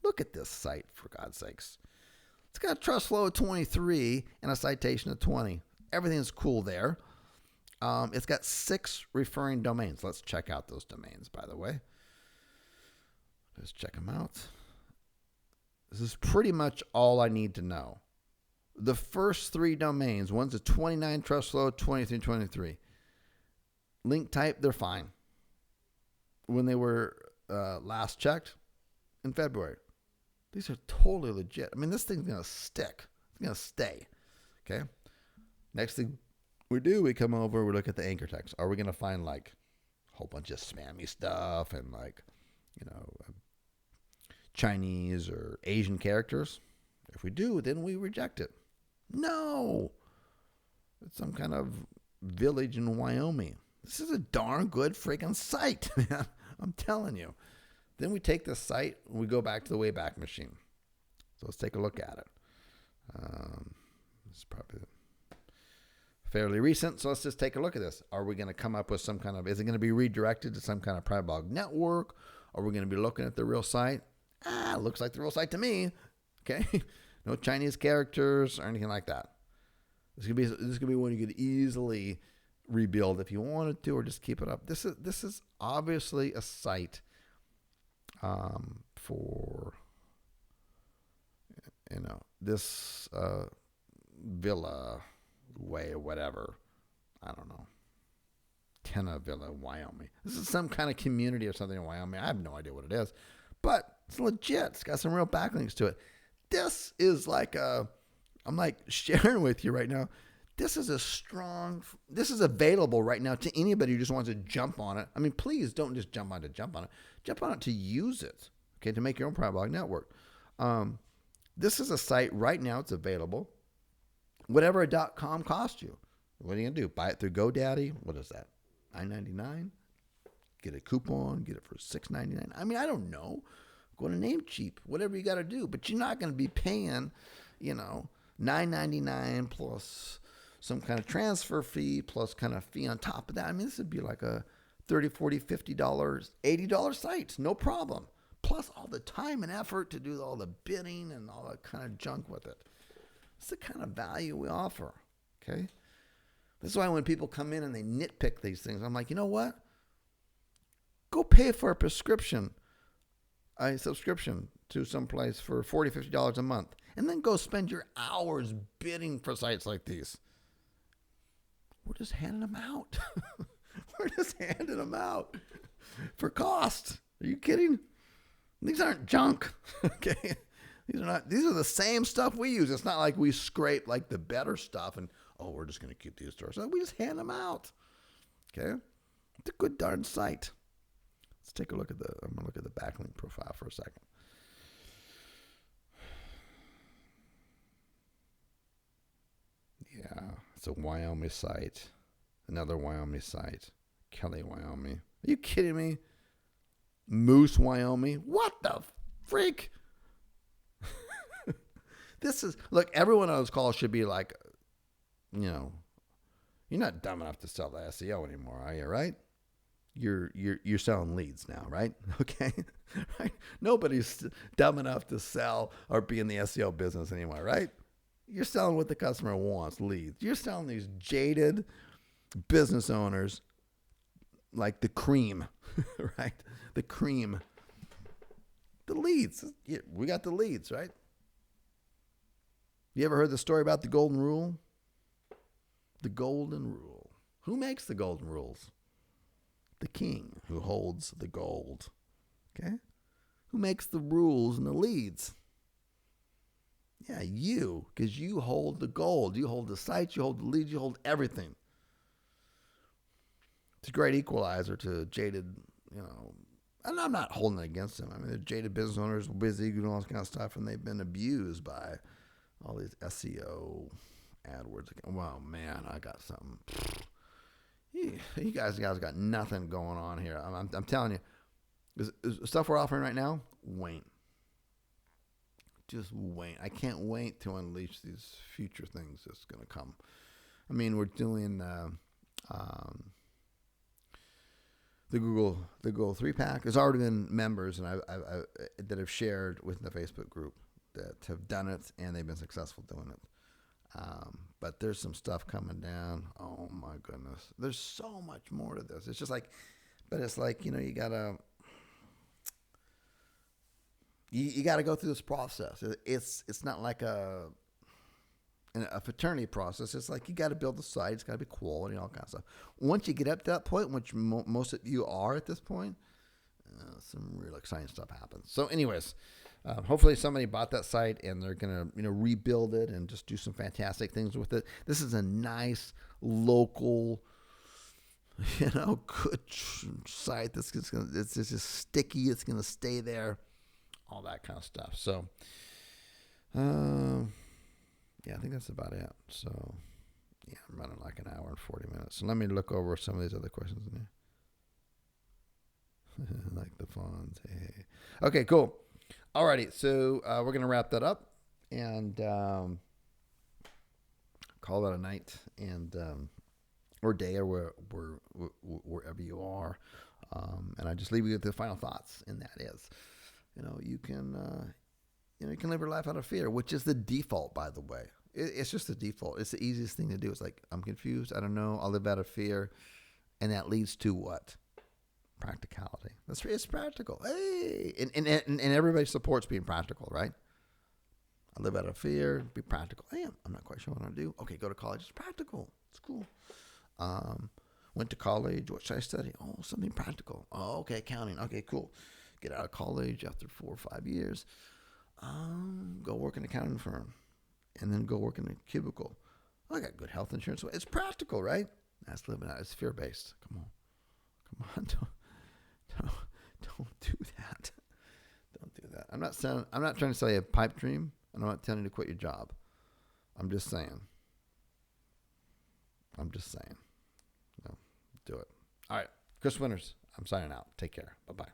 Look at this site, for God's sakes. It's got a trust flow of 23 and a citation of 20. Everything's cool there. It's got 6 referring domains. Let's check out those domains, by the way. Let's check them out. This is pretty much all I need to know. The first 3 domains, one's a 29 trust flow, 23, 23. Link type, they're fine. When they were last checked in February. These are totally legit. I mean, this thing's going to stick. It's going to stay. Okay? Next thing we do, we come over, we look at the anchor text. Are we going to find a whole bunch of spammy stuff and Chinese or Asian characters? If we do, then we reject it. No. It's some kind of village in Wyoming. This is a darn good freaking site, man. I'm telling you. Then we take this site and we go back to the Wayback Machine. So let's take a look at it. It's probably fairly recent, so let's just take a look at this. Are we going to come up with some kind of, is it going to be redirected to some kind of private blog network? Are we going to be looking at the real site? Looks like the real site to me. Okay? No Chinese characters or anything like that. This could be one you could easily rebuild if you wanted to, or just keep it up. This is obviously a site for this Villa Way or whatever. I don't know. Tenna Villa, Wyoming. This is some kind of community or something in Wyoming. I have no idea what it is, but it's legit. It's got some real backlinks to it. This is I'm sharing with you right now. This is available right now to anybody who just wants to jump on it. I mean, please don't just jump on it. Jump on it to use it, okay, to make your own private blog network. This is a site right now. It's available. Whatever a .com costs you. What are you going to do? Buy it through GoDaddy? What is that? $9.99? Get a coupon? Get it for $6.99? I mean, I don't know. Go to Namecheap. Whatever you got to do. But you're not going to be paying, $9.99 plus some kind of transfer fee plus kind of fee on top of that. I mean, this would be like a $30, $40, $50, $80 site. No problem. Plus all the time and effort to do all the bidding and all that kind of junk with it. It's the kind of value we offer. Okay? This is why when people come in and they nitpick these things, I'm like, you know what? Go pay for a subscription to someplace for $40, $50 a month. And then go spend your hours bidding for sites like these. We're just handing them out. We're just handing them out for cost. Are you kidding? These aren't junk. Okay. These are the same stuff we use. It's not like we scrape like the better stuff and, oh, we're just going to keep these to ourselves. We just hand them out. Okay. It's a good darn site. Let's take a look at I'm going to look at the backlink profile for a second. Yeah. It's a Wyoming site. Another Wyoming site. Kelly, Wyoming. Are you kidding me? Moose, Wyoming. What the freak? Look, everyone on this call should be like, you're not dumb enough to sell the SEO anymore, are you, right? You're selling leads now, right? Okay. Right? Nobody's dumb enough to sell or be in the SEO business anymore, right? You're selling what the customer wants, leads. You're selling these jaded business owners like the cream, right? The cream. The leads. We got the leads, right? You ever heard the story about the golden rule? The golden rule. Who makes the golden rules? The king who holds the gold. Okay? Who makes the rules and the leads? Yeah, you. Because you hold the gold. You hold the sites, you hold the leads, you hold everything. It's a great equalizer to jaded, and I'm not holding it against them. I mean, they're jaded business owners, busy, doing all this kind of stuff, and they've been abused by all these SEO AdWords. Well, man, I got something. You guys got nothing going on here. I'm telling you, is stuff we're offering right now, wait. Just wait. I can't wait to unleash these future things that's going to come. I mean, we're doing the Google 3-pack. There's already been members and I that have shared with the Facebook group that have done it, and they've been successful doing it. But there's some stuff coming down. Oh my goodness. There's so much more to this. It's just like, but it's like, you gotta go through this process. It's not like a fraternity process. It's like you got to build the site. It's got to be quality and all kinds of stuff. Once you get up to that point, which most of you are at this point, some real exciting stuff happens. So anyways, hopefully somebody bought that site and they're going to rebuild it and just do some fantastic things with it. This is a nice local, good site that's it's just sticky. It's going to stay there, all that kind of stuff. So, yeah, I think that's about it. So, yeah, I'm running like an hour and 40 minutes. So let me look over some of these other questions in here. Like the fawns. Hey. Okay, cool. Alrighty, so we're going to wrap that up and call that a night and or day or wherever you are. And I just leave you with the final thoughts, and that is, you can live your life out of fear, which is the default, by the way. It's just the default. It's the easiest thing to do. It's like, I'm confused. I don't know. I'll live out of fear. And that leads to what? Practicality. It's practical. Hey, and everybody supports being practical, right? I live out of fear. Be practical. Hey, I'm not quite sure what I want to do. Okay, go to college. It's practical. It's cool. Went to college. What should I study? Oh, something practical. Oh, okay, accounting. Okay, cool. Get out of college after 4 or 5 years. Go work in an accounting firm, and then go work in a cubicle. I got good health insurance. It's practical, right? That's living out. It's fear-based. Come on, don't do that. Don't do that. I'm not trying to sell you a pipe dream, and I'm not telling you to quit your job. I'm just saying. Do it. All right, Chris Winters. I'm signing out. Take care. Bye-bye.